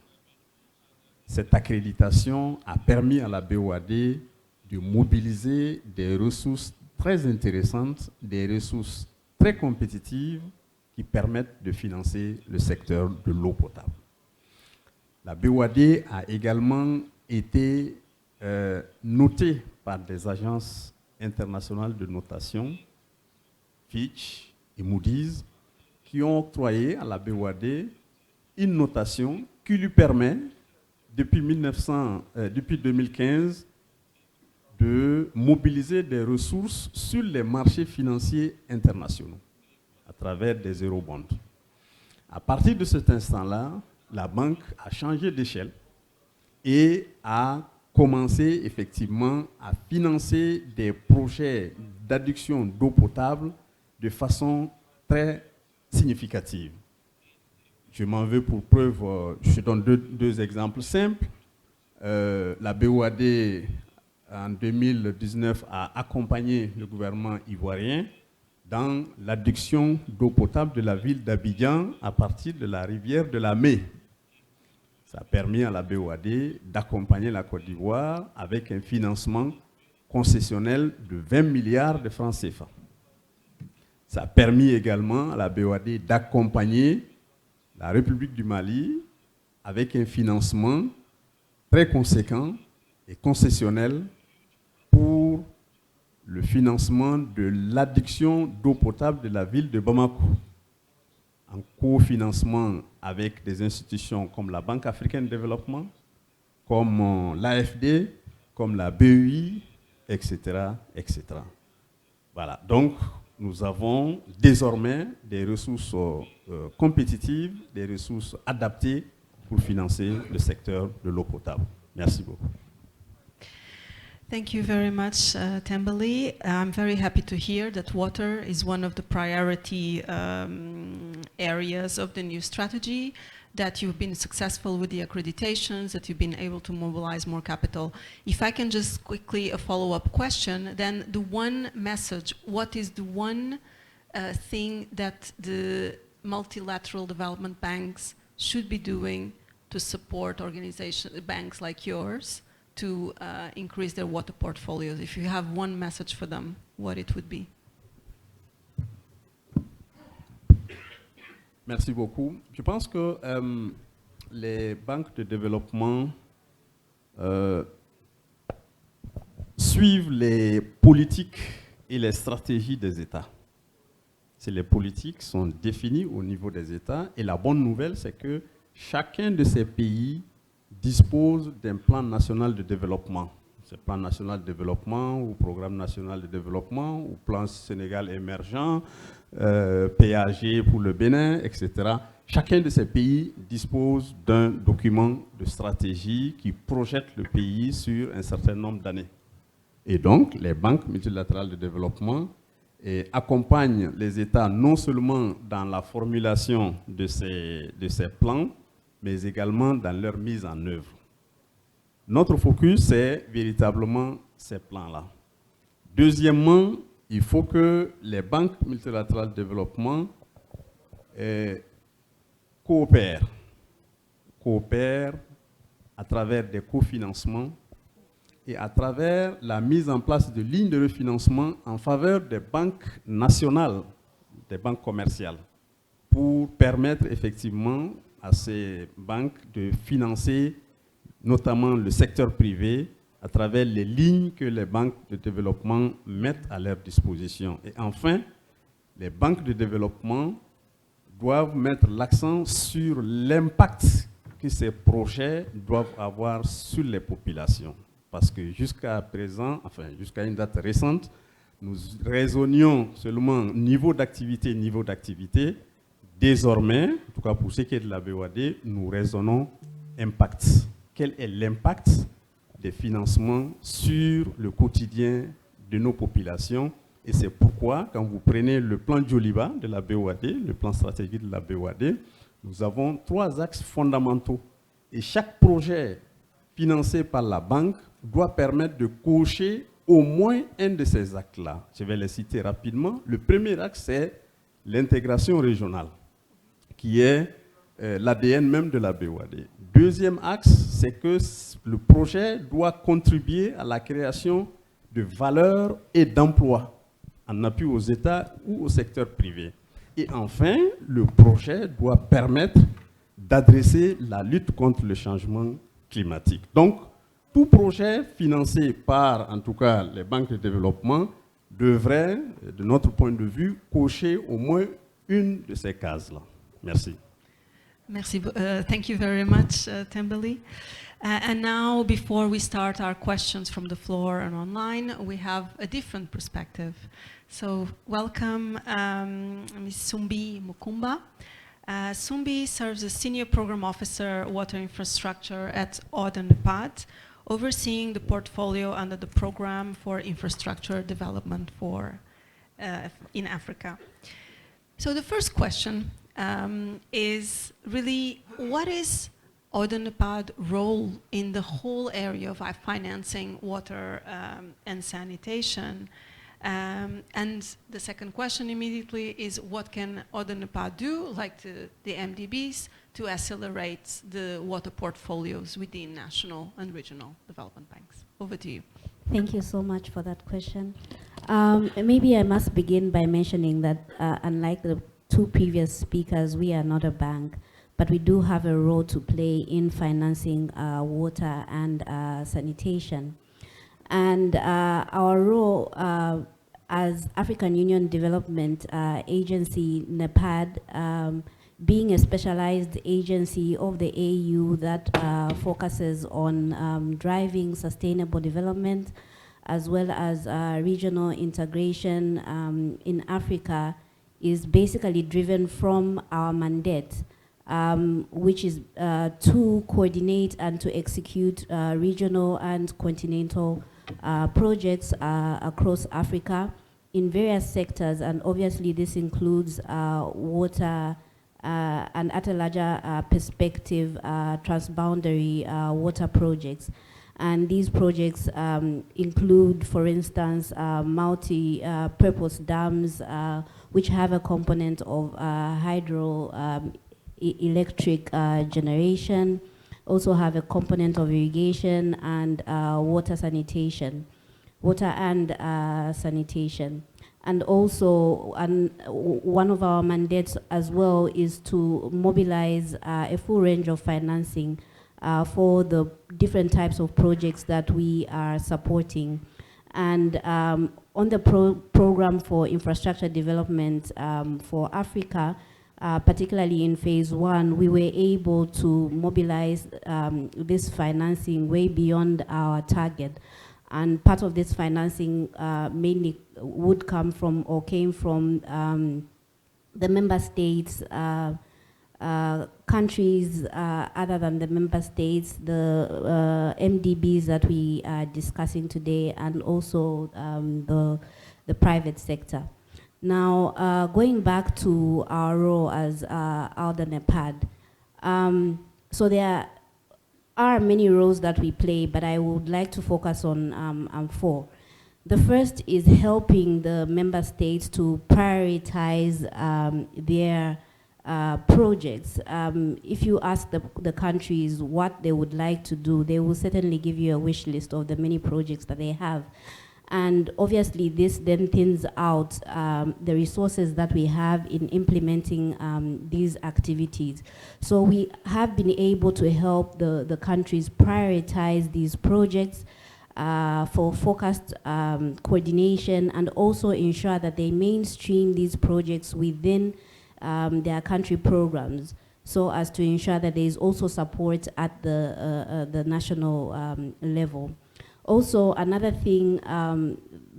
Cette accréditation a permis à la BOAD de mobiliser des ressources très intéressantes, des ressources très compétitives qui permettent de financer le secteur de l'eau potable. La BOAD a également été notée par des agences internationales de notation, Fitch et Moody's, qui ont octroyé à la BOAD une notation qui lui permet, depuis 2015, de mobiliser des ressources sur les marchés financiers internationaux à travers des eurobonds. À partir de cet instant-là, la banque a changé d'échelle et a commencé effectivement à financer des projets d'adduction d'eau potable de façon très significative. Je m'en veux pour preuve, je donne deux exemples simples. La BOAD, en 2019, a accompagné le gouvernement ivoirien dans l'adduction d'eau potable de la ville d'Abidjan à partir de la rivière de la Mai. Ça a permis à la BOAD d'accompagner la Côte d'Ivoire avec un financement concessionnel de 20 milliards de francs CFA. Ça a permis également à la BOAD d'accompagner la République du Mali avec un financement très conséquent et concessionnel pour le financement de l'adduction d'eau potable de la ville de Bamako, en cofinancement avec des institutions comme la Banque africaine de développement, comme l'AFD, comme la BEI, etc., etc. Voilà. Donc, nous avons désormais des ressources compétitives, des ressources adaptées pour financer le secteur de l'eau potable. Merci beaucoup. Thank you very much, Tembele. I'm very happy to hear that water is one of the priority areas of the new strategy, that you've been successful with the accreditations, that you've been able to mobilize more capital. If I can just quickly a follow-up question, then the one message, what is the one thing that the multilateral development banks should be doing to support organizations, banks like yours, to increase their water portfolios? If you have one message for them, what it would be? Merci beaucoup. Je pense que les banques de développement suivent les politiques et les stratégies des États. Les politiques sont définies au niveau des États et la bonne nouvelle, c'est que chacun de ces pays dispose d'un plan national de développement. Ce plan national de développement ou programme national de développement ou plan Sénégal émergent, PAG pour le Bénin, etc. Chacun de ces pays dispose d'un document de stratégie qui projette le pays sur un certain nombre d'années. Et donc, les banques multilatérales de développement accompagnent les États non seulement dans la formulation de ces plans, mais également dans leur mise en œuvre. Notre focus, c'est véritablement ces plans-là. Deuxièmement, il faut que les banques multilatérales de développement coopèrent à travers des cofinancements et à travers la mise en place de lignes de refinancement en faveur des banques nationales, des banques commerciales, pour permettre effectivement à ces banques de financer notamment le secteur privé à travers les lignes que les banques de développement mettent à leur disposition. Et enfin, les banques de développement doivent mettre l'accent sur l'impact que ces projets doivent avoir sur les populations. Parce que jusqu'à présent, enfin jusqu'à une date récente, nous raisonnions seulement niveau d'activité. Désormais, en tout cas pour ce qui est de la BOAD, nous raisonnons impact. Quel est l'impact des financements sur le quotidien de nos populations? Et c'est pourquoi, quand vous prenez le plan Joliba de la BOAD, le plan stratégique de la BOAD, nous avons 3 axes fondamentaux. Et chaque projet financé par la banque doit permettre de cocher au moins un de ces actes-là. Je vais les citer rapidement. Le premier axe, c'est l'intégration régionale, qui est l'ADN même de la BOAD. Deuxième axe, c'est que le projet doit contribuer à la création de valeur et d'emplois en appui aux États ou au secteur privé. Et enfin, le projet doit permettre d'adresser la lutte contre le changement climatique. Donc, tout projet financé par, en tout cas, les banques de développement devrait, de notre point de vue, cocher au moins une de ces cases-là. Merci. Merci. Thank you very much, Tembeli. And now, before we start our questions from the floor and online, we have a different perspective. So, welcome Ms. Sumbi Mukumba. Sumbi serves as Senior Program Officer, Water Infrastructure at oe.cd, overseeing the portfolio under the Program for Infrastructure Development in Africa. So the first question is really, what is oe.cd's role in the whole area of financing water and sanitation? And the second question immediately is, what can oe.cd do, like the MDBs, to accelerate the water portfolios within national and regional development banks? Over to you. Thank you so much for that question. Maybe I must begin by mentioning that unlike the 2 previous speakers, we are not a bank, but we do have a role to play in financing water and sanitation. And our role as African Union Development Agency, NEPAD, being a specialized agency of the AU that focuses on driving sustainable development as well as regional integration in Africa, is basically driven from our mandate, which is to coordinate and to execute regional and continental projects across Africa in various sectors, and obviously this includes water and at a larger perspective, transboundary water projects. And these projects include, for instance, multi-purpose dams, which have a component of hydroelectric generation, also have a component of irrigation and water sanitation, And also, one of our mandates as well is to mobilize a full range of financing for the different types of projects that we are supporting. And on the program for infrastructure development for Africa, particularly in phase 1, we were able to mobilize this financing way beyond our target. And part of this financing mainly would come from or came from the member states, countries other than the member states, the MDBs that we are discussing today, and also the private sector. Now, going back to our role as oe.cd, so there are many roles that we play, but I would like to focus on 4. The first is helping the member states to prioritize their projects. If you ask the countries what they would like to do, they will certainly give you a wish list of the many projects that they have. And obviously this then thins out the resources that we have in implementing these activities. So we have been able to help the countries prioritize these projects for focused coordination, and also ensure that they mainstream these projects within their country programs, so as to ensure that there is also support at the national level. Also, another thing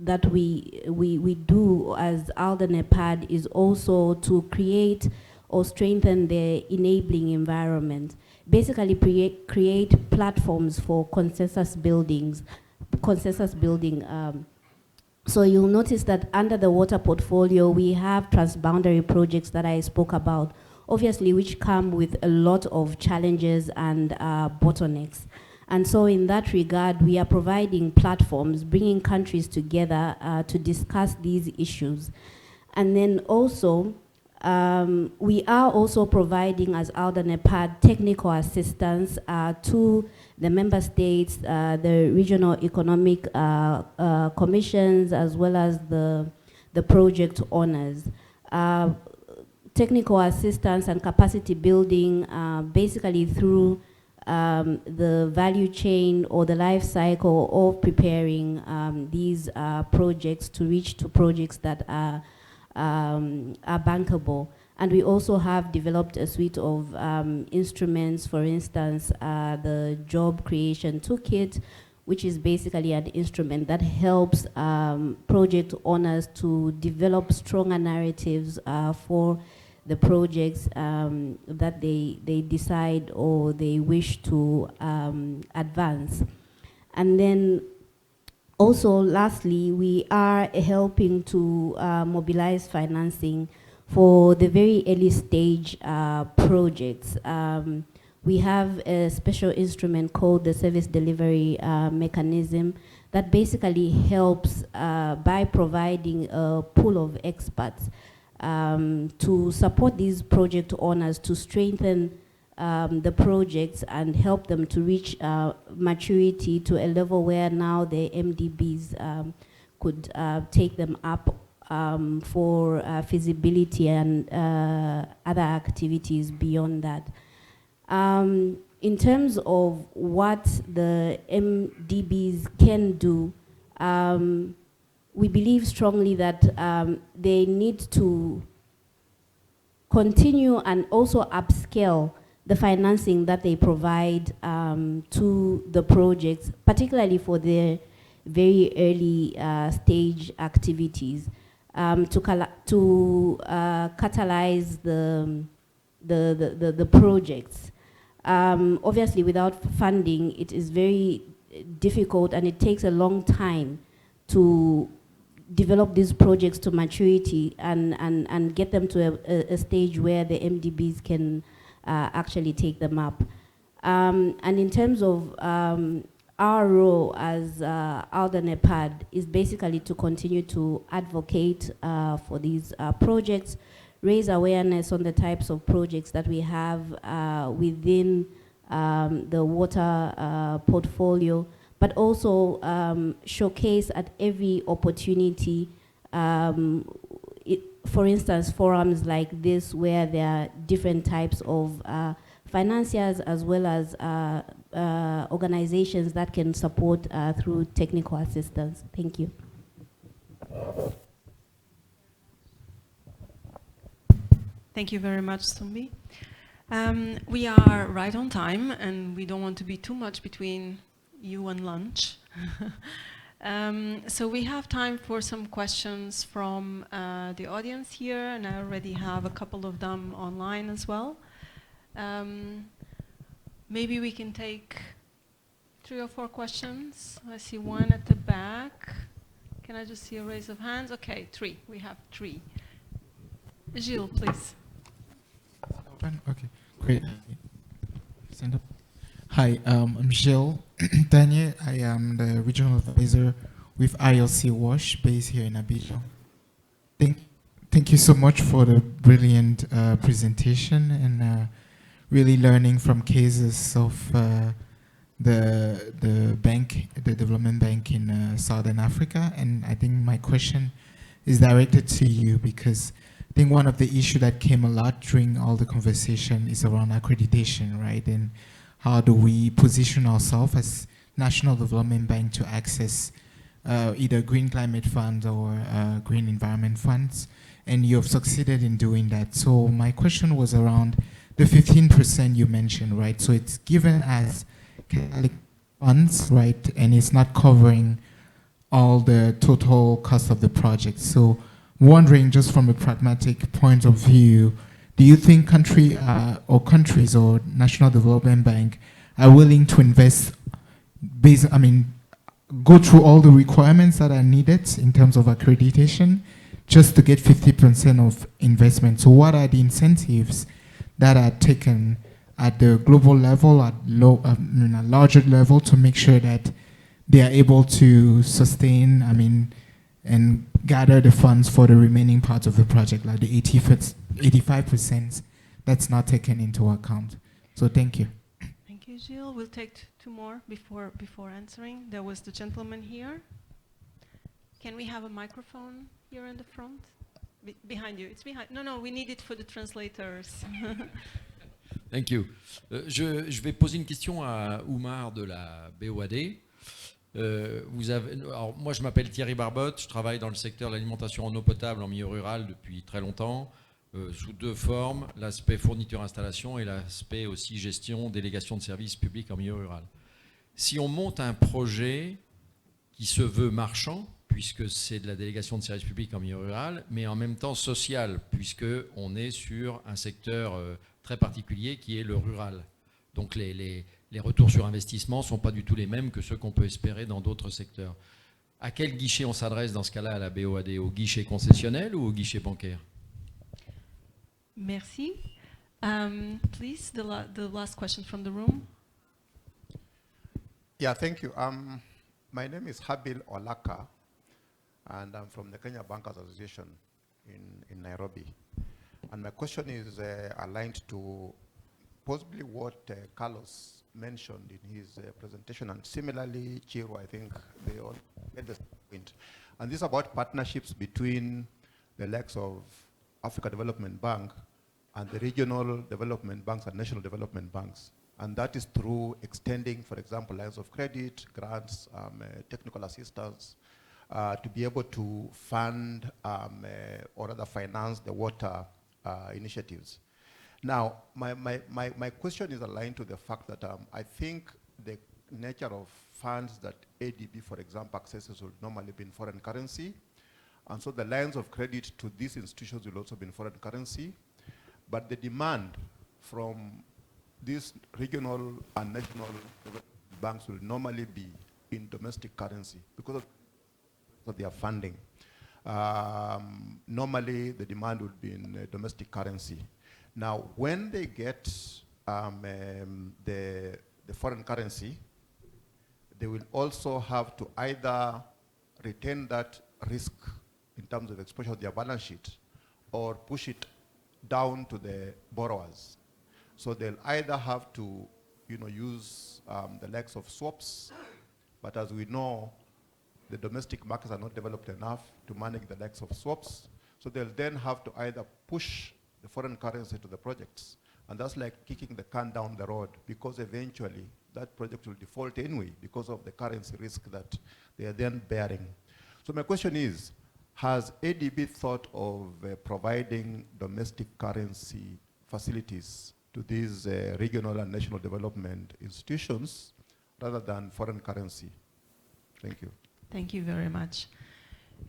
that we do as ALDA NEPAD is also to create or strengthen the enabling environment. Basically create platforms for consensus building. So you'll notice that under the water portfolio, we have transboundary projects that I spoke about, obviously, which come with a lot of challenges and bottlenecks. And so in that regard, we are providing platforms, bringing countries together to discuss these issues. And then also, we are also providing, as ALDA NEPAD, technical assistance to the member states, the regional economic commissions, as well as the project owners. Technical assistance and capacity building basically through the value chain or the life cycle of preparing these projects to reach to projects that are bankable. And we also have developed a suite of instruments, for instance, the Job Creation Toolkit, which is basically an instrument that helps project owners to develop stronger narratives for the projects that they decide or they wish to advance. And then also, lastly, we are helping to mobilize financing for the very early stage projects. We have a special instrument called the Service Delivery Mechanism that basically helps by providing a pool of experts to support these project owners to strengthen the projects and help them to reach maturity to a level where now the MDBs could take them up for feasibility and other activities beyond that. In terms of what the MDBs can do, we believe strongly that they need to continue and also upscale the financing that they provide to the projects, particularly for their very early stage activities, to catalyze the projects. Obviously, without funding, it is very difficult and it takes a long time to develop these projects to maturity and get them to a stage where the MDBs can actually take them up. And in terms of our role as ALDA NEPAD is basically to continue to advocate for these projects, raise awareness on the types of projects that we have within the water portfolio, but also showcase at every opportunity, for instance, forums like this where there are different types of financiers as well as organizations that can support through technical assistance. Thank you. Thank you very much, Sumbi. We are right on time and we don't want to be too much between you and lunch. So we have time for some questions from the audience here, and I already have a couple of them online as well. Maybe we can take 3 or 4 questions. I see one at the back. Can I just see a raise of hands? Okay, 3. We have 3. Gilles, please. Open? Okay, great. Stand up. Hi, I'm Gilles Daniel. I am the regional advisor with ILC WASH based here in Abidjan. Thank thank you so much for the brilliant presentation and really learning from cases of the bank, the development bank in Southern Africa. And I think my question is directed to you because I think one of the issues that came a lot during all the conversation is around accreditation, right? And how do we position ourselves as National Development Bank to access either green climate funds or green environment funds? And you have succeeded in doing that. So my question was around the 15% you mentioned, right? So it's given as Catholic funds, right? And it's not covering all the total cost of the project. So wondering, just from a pragmatic point of view, do you think countries or National Development Bank are willing to invest go through all the requirements that are needed in terms of accreditation just to get 50% of investment? So what are the incentives that are taken at the global level, at a larger level, to make sure that they are able to sustain, and gather the funds for the remaining parts of the project, like the 85% that's not taken into account? So thank you. Thank you, Gilles. We'll take two more before answering. There was the gentleman here. Can we have a microphone here in the front? Behind you. It's behind. No, we need it for the translators. Thank you. Je vais poser une question à Oumar de la BOAD. Alors moi, je m'appelle Thierry Barbotte, je travaille dans le secteur de l'alimentation en eau potable en milieu rural depuis très longtemps, sous deux formes, l'aspect fourniture-installation et l'aspect aussi gestion, délégation de services publics en milieu rural. Si on monte un projet qui se veut marchand, puisque c'est de la délégation de services publics en milieu rural, mais en même temps social, puisqu'on est sur un secteur très particulier qui est le rural. Donc les retours sur investissement ne sont pas du tout les mêmes que ceux qu'on peut espérer dans d'autres secteurs. À quel guichet on s'adresse dans ce cas-là à la BOAD? Au guichet concessionnel ou au guichet bancaire? Merci. Please, the last question from the room. Yeah, thank you. My name is Habil Olaka, and I'm from the Kenya Bankers Association in Nairobi. And my question is aligned to possibly what Carlos mentioned in his presentation, and similarly, Chiro, I think they all made the point. And this is about partnerships between the likes of Africa Development Bank and the regional development banks and national development banks. And that is through extending, for example, lines of credit, grants, technical assistance, to be able to fund or rather finance the water initiatives. Now, my question is aligned to the fact that I think the nature of funds that ADB, for example, accesses will normally be in foreign currency. And so the lines of credit to these institutions will also be in foreign currency. But the demand from these regional and national banks will normally be in domestic currency because of their funding. Normally, the demand would be in domestic currency. Now, when they get the foreign currency, they will also have to either retain that risk in terms of exposure of their balance sheet or push it down to the borrowers. So they'll either have to use the likes of swaps, but as we know, the domestic markets are not developed enough to manage the likes of swaps. So they'll then have to either push the foreign currency to the projects. And that's like kicking the can down the road, because eventually that project will default anyway because of the currency risk that they are then bearing. So my question is, has ADB thought of providing domestic currency facilities to these regional and national development institutions rather than foreign currency? Thank you. Thank you very much.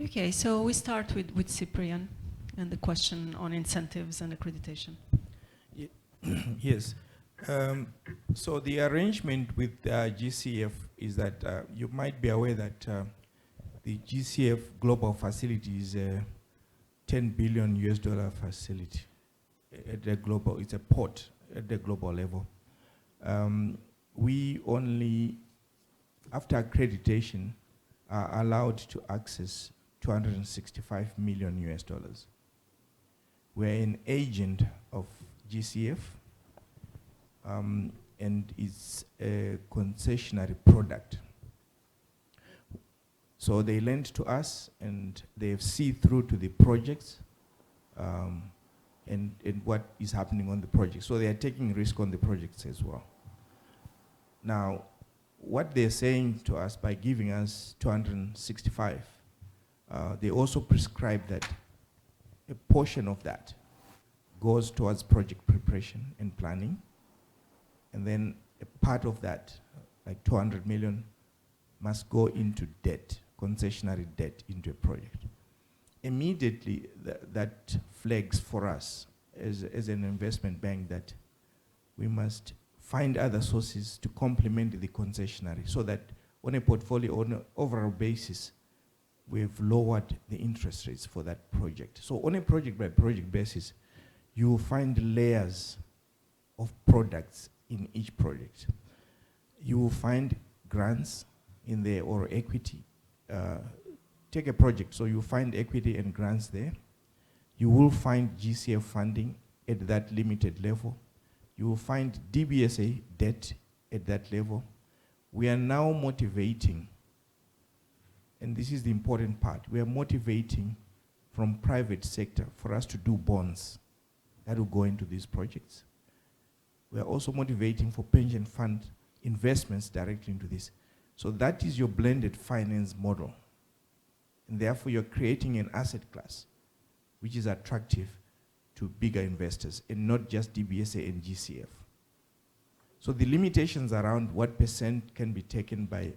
Okay, so we start with Cyprian and the question on incentives and accreditation. Yes. So the arrangement with GCF is that you might be aware that the GCF global facility is a $10 billion US facility at the global. It's a port at the global level. We only, after accreditation, are allowed to access $265 million US. We're an agent of GCF, and it's a concessionary product. So they lend to us, and they see through to the projects and what is happening on the project. So they are taking risk on the projects as well. Now, what they're saying to us by giving us 265, they also prescribe that a portion of that goes towards project preparation and planning, and then a part of that, like 200 million, must go into debt, concessionary debt into a project. Immediately, that flags for us as an investment bank that we must find other sources to complement the concessionary, so that on a portfolio, on an overall basis, we've lowered the interest rates for that project. So on a project by project basis, you will find layers of products in each project. You will find grants in there or equity. Take a project, so you find equity and grants there. You will find GCF funding at that limited level. You will find DBSA debt at that level. We are now motivating, and this is the important part, we are motivating from private sector for us to do bonds that will go into these projects. We are also motivating for pension fund investments directly into this. So that is your blended finance model. And therefore, you're creating an asset class which is attractive to bigger investors and not just DBSA and GCF. So the limitations around what percent can be taken by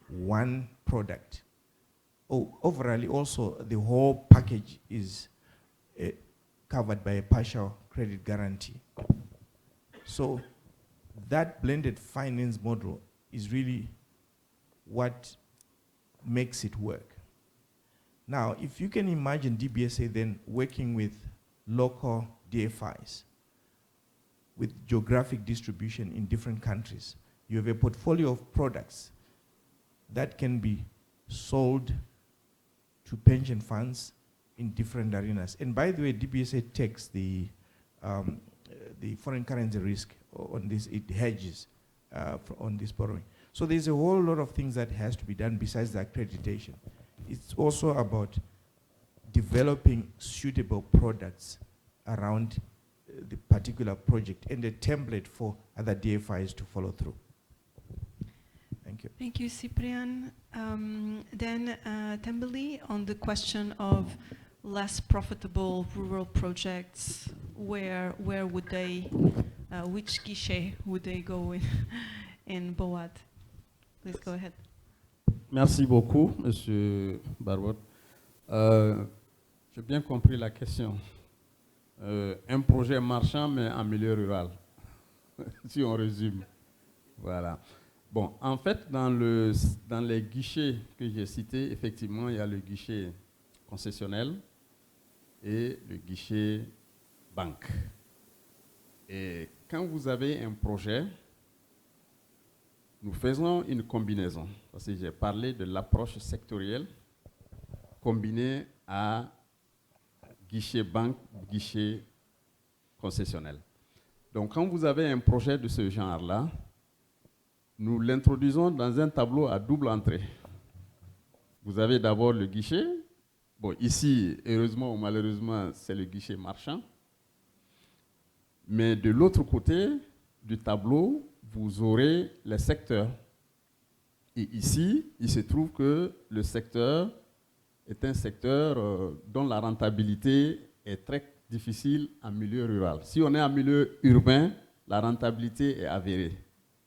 one product. Overall, also, the whole package is covered by a partial credit guarantee. So that blended finance model is really what makes it work. Now, if you can imagine DBSA then working with local DFIs, with geographic distribution in different countries, you have a portfolio of products that can be sold to pension funds in different arenas. And by the way, DBSA takes the foreign currency risk on this, it hedges on this borrowing. So there's a whole lot of things that has to be done besides the accreditation. It's also about developing suitable products around the particular project and a template for other DFIs to follow through. Thank you. Thank you, Cyprian. Then Tembeli, on the question of less profitable rural projects, where would they, which guichet would they go in BOAD? Please go ahead. Merci beaucoup, Monsieur Barbot. J'ai bien compris la question. Un projet marchand, mais en milieu rural, si on résume. Voilà. Bon, en fait, dans les guichets que j'ai cités, effectivement, il y a le guichet concessionnel et le guichet banque. Et quand vous avez un projet, nous faisons une combinaison, parce que j'ai parlé de l'approche sectorielle combinée à guichet banque, guichet concessionnel. Donc, quand vous avez un projet de ce genre-là, nous l'introduisons dans un tableau à double entrée. Vous avez d'abord le guichet. Bon, ici, heureusement ou malheureusement, c'est le guichet marchand. Mais de l'autre côté du tableau, vous aurez les secteurs. Et ici, il se trouve que le secteur est un secteur dont la rentabilité est très difficile en milieu rural. Si on est en milieu urbain, la rentabilité est avérée.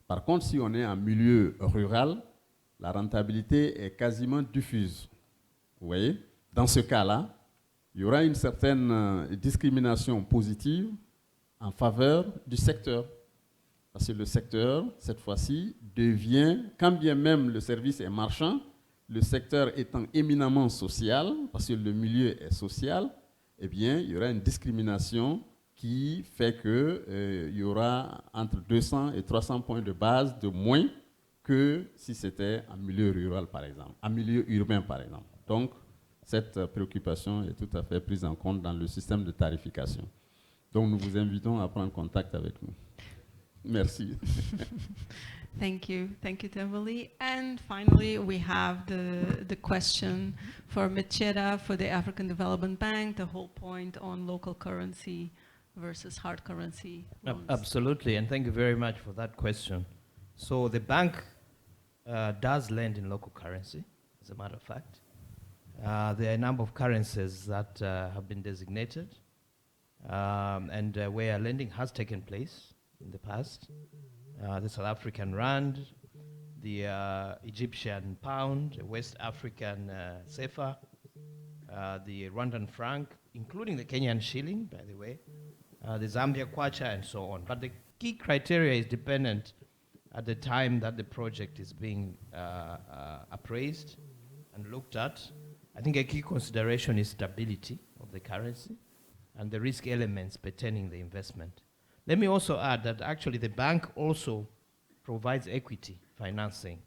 Par contre, si on est en milieu rural, la rentabilité est quasiment diffuse. Vous voyez? Dans ce cas-là, il y aura une certaine discrimination positive en faveur du secteur. Parce que le secteur, cette fois-ci, devient, quand bien même le service est marchand, le secteur étant éminemment social, parce que le milieu est social, eh bien, il y aura une discrimination qui fait qu'il y aura entre 200 et 300 points de base de moins que si c'était en milieu rural, par exemple, en milieu urbain, par exemple. Donc, cette préoccupation est tout à fait prise en compte dans le système de tarification. Donc nous vous invitons à prendre contact avec nous. Merci. Thank you, Tembeli. And finally, we have the question for Mechera, for the African Development Bank, the whole point on local currency versus hard currency loans. Absolutely, and thank you very much for that question. So the bank does lend in local currency, as a matter of fact. There are a number of currencies that have been designated, and where lending has taken place in the past. The South African rand, the Egyptian pound, West African sefa, the Rwandan franc, including the Kenyan shilling, by the way, the Zambia kwacha, and so on. But the key criteria is dependent at the time that the project is being appraised and looked at. I think a key consideration is stability of the currency and the risk elements pertaining the investment. Let me also add that actually the bank also provides equity financing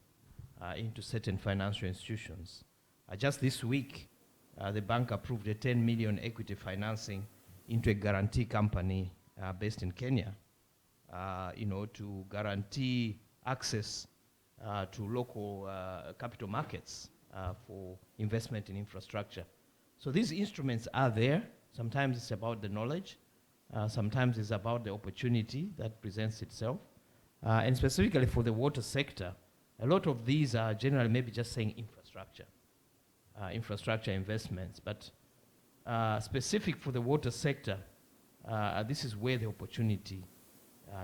into certain financial institutions. Just this week, the bank approved a 10 million equity financing into a guarantee company based in Kenya, to guarantee access to local capital markets for investment in infrastructure. So these instruments are there. Sometimes it's about the knowledge. Sometimes it's about the opportunity that presents itself. And specifically for the water sector, a lot of these are generally maybe just saying infrastructure investments. But specific for the water sector, this is where the opportunity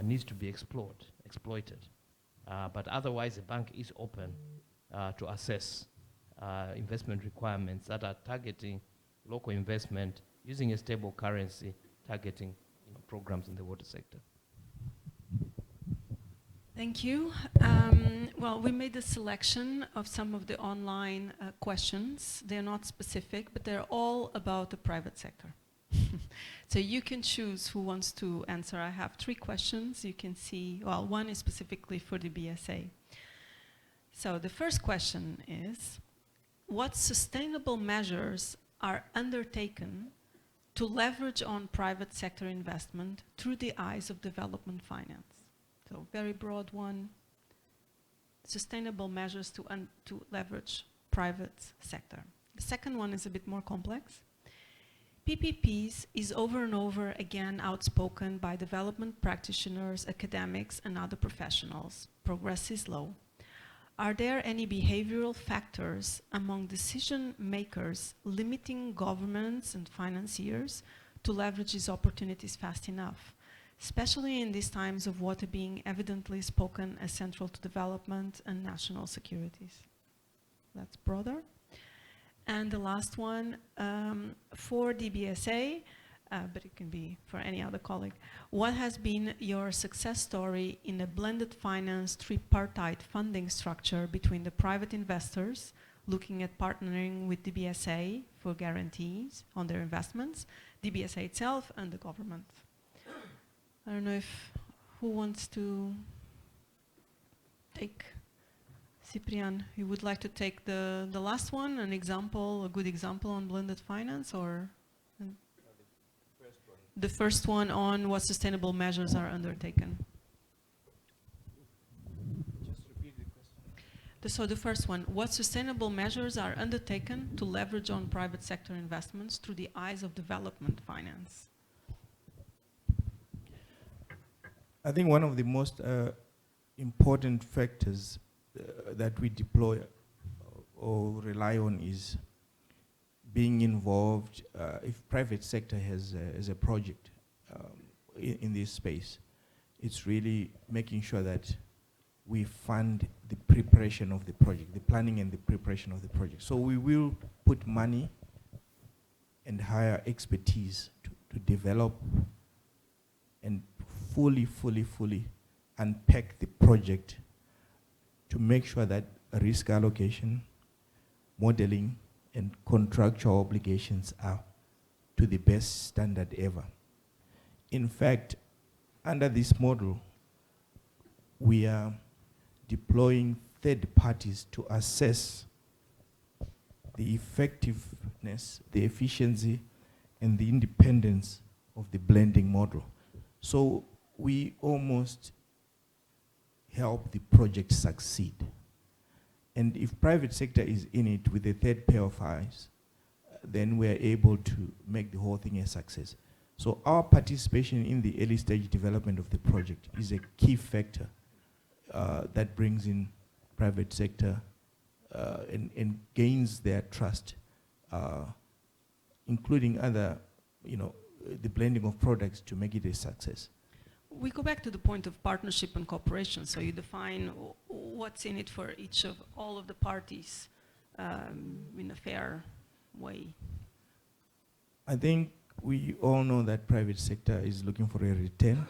needs to be exploited. But otherwise, the bank is open to assess investment requirements that are targeting local investment using a stable currency, targeting programs in the water sector. Thank you. Well, we made a selection of some of the online questions. They're not specific, but they're all about the private sector. So you can choose who wants to answer. I have 3 questions. You can see, well, one is specifically for the BSA. So the first question is, what sustainable measures are undertaken to leverage on private sector investment through the eyes of development finance? So very broad one, sustainable measures to leverage private sector. The second one is a bit more complex. PPPs is over and over again outspoken by development practitioners, academics, and other professionals. Progress is slow. Are there any behavioral factors among decision makers limiting governments and financiers to leverage these opportunities fast enough, especially in these times of water being evidently spoken as central to development and national securities? That's broader. And the last one, for DBSA, but it can be for any other colleague. What has been your success story in a blended finance tripartite funding structure between the private investors looking at partnering with DBSA for guarantees on their investments, DBSA itself, and the government? I don't know who wants to take. Cyprian, you would like to take the last one, a good example on blended finance, or the first one on what sustainable measures are undertaken? Just repeat the question. So the first one, what sustainable measures are undertaken to leverage on private sector investments through the eyes of development finance? I think one of the most important factors that we deploy or rely on is being involved. If private sector has a project in this space, it's really making sure that we fund the preparation of the project, the planning and the preparation of the project. So we will put money and hire expertise to develop and fully unpack the project to make sure that risk allocation, modeling, and contractual obligations are to the best standard ever. In fact, under this model, we are deploying third parties to assess the effectiveness, the efficiency, and the independence of the blending model. So we almost help the project succeed. And if private sector is in it with a third pair of eyes, then we're able to make the whole thing a success. So our participation in the early stage development of the project is a key factor that brings in private sector and gains their trust, including other, the blending of products to make it a success. We go back to the point of partnership and cooperation. So you define what's in it for each of all of the parties in a fair way. I think we all know that private sector is looking for a return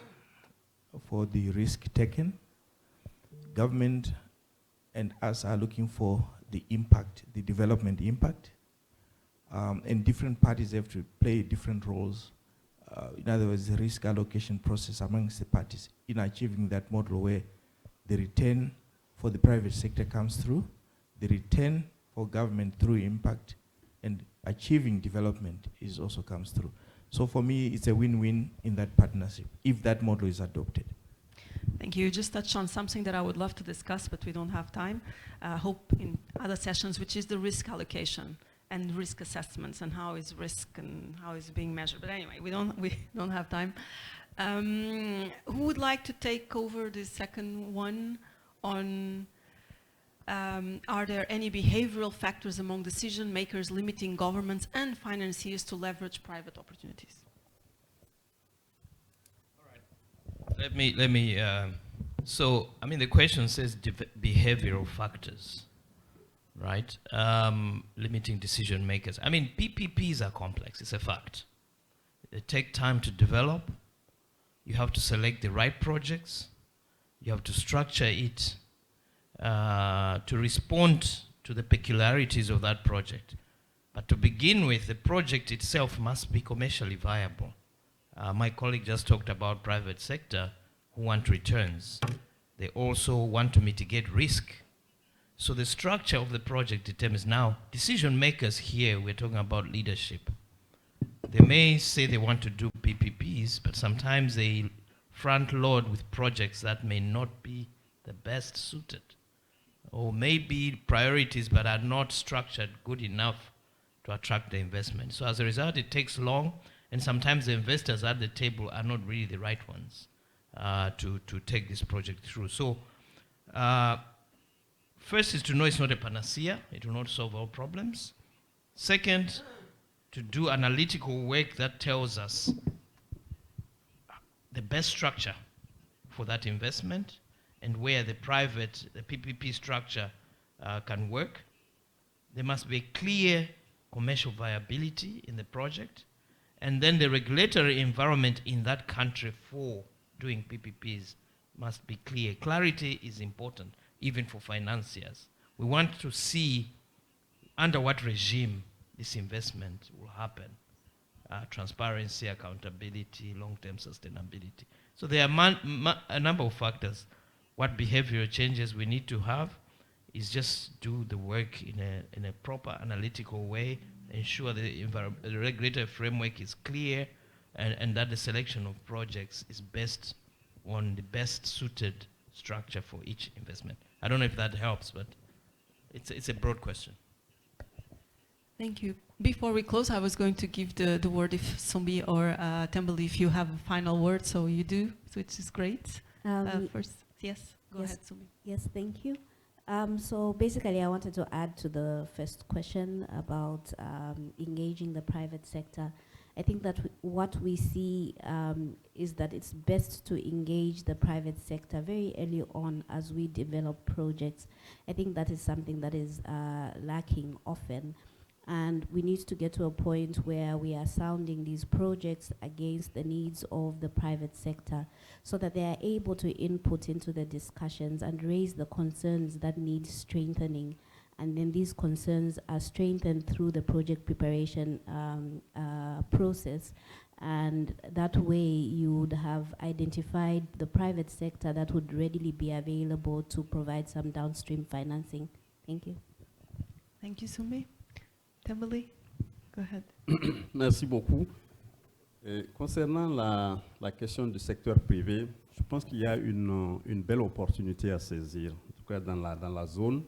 for the risk taken. Government and us are looking for the impact, the development impact. And different parties have to play different roles. In other words, the risk allocation process amongst the parties in achieving that model where the return for the private sector comes through, the return for government through impact, and achieving development is also comes through. So for me, it's a win-win in that partnership, if that model is adopted. Thank you. You just touched on something that I would love to discuss, but we don't have time. Hope in other sessions, which is the risk allocation and risk assessments and how is risk and how is being measured. But anyway, we don't have time. Who would like to take over the second one on are there any behavioral factors among decision makers limiting governments and financiers to leverage private opportunities? Let me. So, I mean, the question says behavioral factors, right? Limiting decision makers. I mean, PPPs are complex. It's a fact. They take time to develop. You have to select the right projects. You have to structure it to respond to the peculiarities of that project. But to begin with, the project itself must be commercially viable. My colleague just talked about private sector who want returns. They also want to mitigate risk. So the structure of the project determines now, decision makers here, we're talking about leadership. They may say they want to do PPPs, but sometimes they front load with projects that may not be the best suited, or maybe priorities but are not structured good enough to attract the investment. So as a result, it takes long, and sometimes the investors at the table are not really the right ones to take this project through. So first is to know it's not a panacea. It will not solve all problems. Second, to do analytical work that tells us the best structure for that investment and where the PPP structure can work. There must be a clear commercial viability in the project, and then the regulatory environment in that country for doing PPPs must be clear. Clarity is important, even for financiers. We want to see under what regime this investment will happen. Transparency, accountability, long-term sustainability. So there are a number of factors. What behavioral changes we need to have is just do the work in a proper analytical way, ensure the regulatory framework is clear, and that the selection of projects is based on the best suited structure for each investment. I don't know if that helps, but it's a broad question. Thank you. Before we close, I was going to give the word if Sombi or Tembeli, if you have a final word, so you do, which is great. First, yes, go ahead, Sombi. Yes, thank you. So basically, I wanted to add to the first question about engaging the private sector. I think that what we see is that it's best to engage the private sector very early on as we develop projects. I think that is something that is lacking often. And we need to get to a point where we are sounding these projects against the needs of the private sector so that they are able to input into the discussions and raise the concerns that need strengthening. And then these concerns are strengthened through the project preparation process. And that way you would have identified the private sector that would readily be available to provide some downstream financing. Thank you. Thank you, Sumbi. Tembele, go ahead. Merci beaucoup. Concernant la question du secteur privé, je pense qu'il y a une belle opportunité à saisir, en tout cas dans la zone,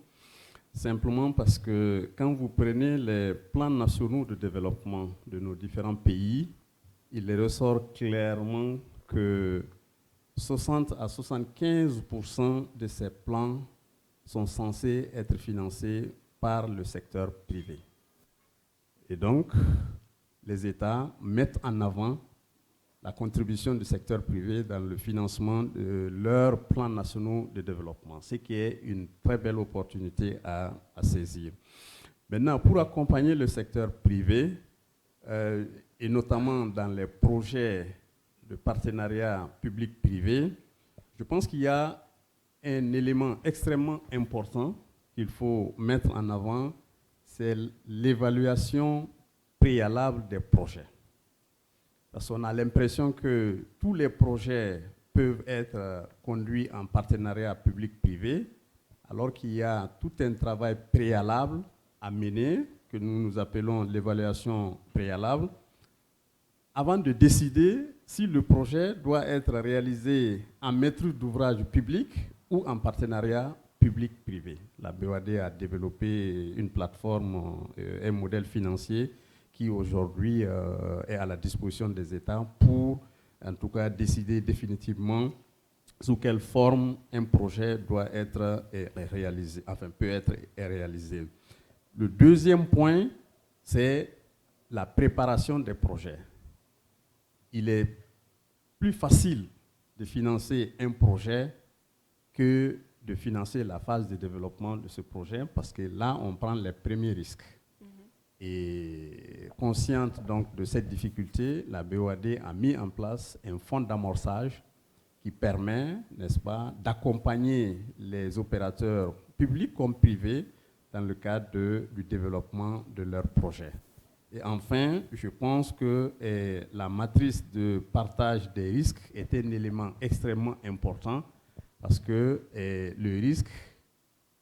simplement parce que quand vous prenez les plans nationaux de développement de nos différents pays, il ressort clairement que 60 à 75% de ces plans sont censés être financés par le secteur privé. Et donc, les États mettent en avant la contribution du secteur privé dans le financement de leurs plans nationaux de développement, ce qui est une très belle opportunité à saisir. Maintenant, pour accompagner le secteur privé, et notamment dans les projets de partenariat public-privé, je pense qu'il y a un élément extrêmement important qu'il faut mettre en avant, c'est l'évaluation préalable des projets. Parce qu'on a l'impression que tous les projets peuvent être conduits en partenariat public-privé, alors qu'il y a tout un travail préalable à mener, que nous appelons l'évaluation préalable, avant de décider si le projet doit être réalisé en maîtrise d'ouvrage public ou en partenariat public-privé. La BOAD a développé une plateforme, un modèle financier qui aujourd'hui est à la disposition des États pour, en tout cas, décider définitivement sous quelle forme un projet doit être réalisé, enfin peut être réalisé. Le deuxième point, c'est la préparation des projets. Il est plus facile de financer un projet que de financer la phase de développement de ce projet parce que là, on prend les premiers risques. Et consciente donc de cette difficulté, la BOAD a mis en place un fonds d'amorçage qui permet, n'est-ce pas, d'accompagner les opérateurs publics comme privés dans le cadre du développement de leurs projets. Et enfin, je pense que la matrice de partage des risques est un élément extrêmement important parce que le risque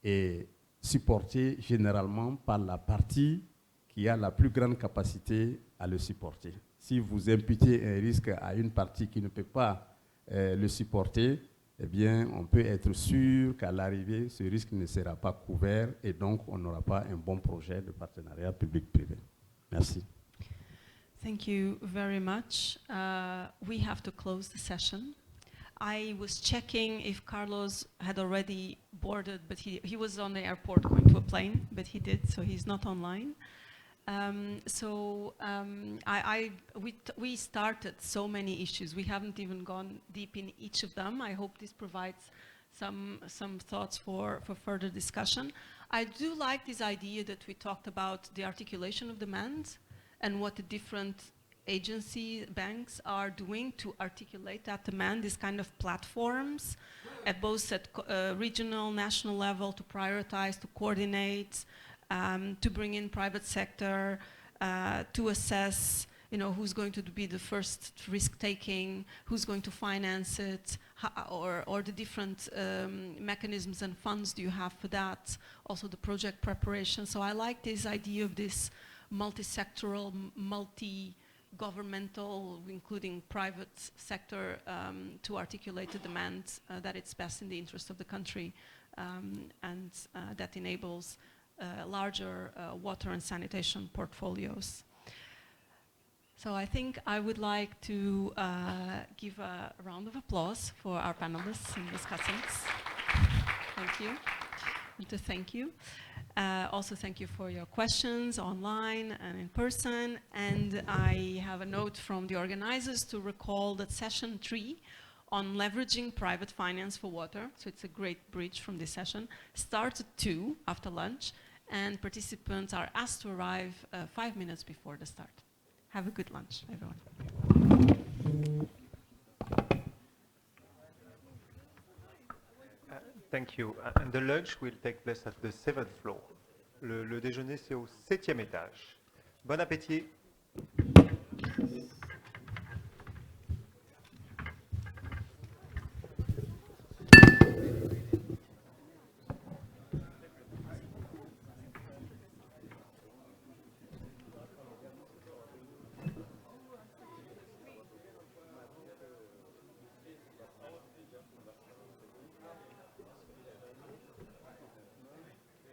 est supporté généralement par la partie qui a la plus grande capacité à le supporter. Si vous imputez un risque à une partie qui ne peut pas le supporter, eh bien, on peut être sûr qu'à l'arrivée, ce risque ne sera pas couvert et donc on n'aura pas un bon projet de partenariat public-privé. Merci. Thank you very much. We have to close the session. I was checking if Carlos had already boarded, but he was on the airport going to a plane, but he did, so he's not online. We started so many issues. We haven't even gone deep in each of them. I hope this provides some thoughts for further discussion. I do like this idea that we talked about the articulation of demand and what the different banks are doing to articulate that demand, these kind of platforms at both regional, national level to prioritize, to coordinate, to bring in private sector, to assess, who's going to be the first risk-taking, who's going to finance it, or the different mechanisms and funds do you have for that, also the project preparation. So I like this idea of this multi-sectoral, multi-governmental, including private sector, to articulate the demand that it's best in the interest of the country, and that enables larger water and sanitation portfolios. So I think I would like to give a round of applause for our panelists and discussants. Thank you. And to thank you. Also thank you for your questions online and in person. And I have a note from the organizers to recall that session 3 on leveraging private finance for water, so it's a great bridge from this session, starts at 2 after lunch, and participants are asked to arrive 5 minutes before the start. Have a good lunch, everyone. Thank you. And the lunch will take place at the 7th floor. Le déjeuner, c'est au 7e étage. Bon appétit.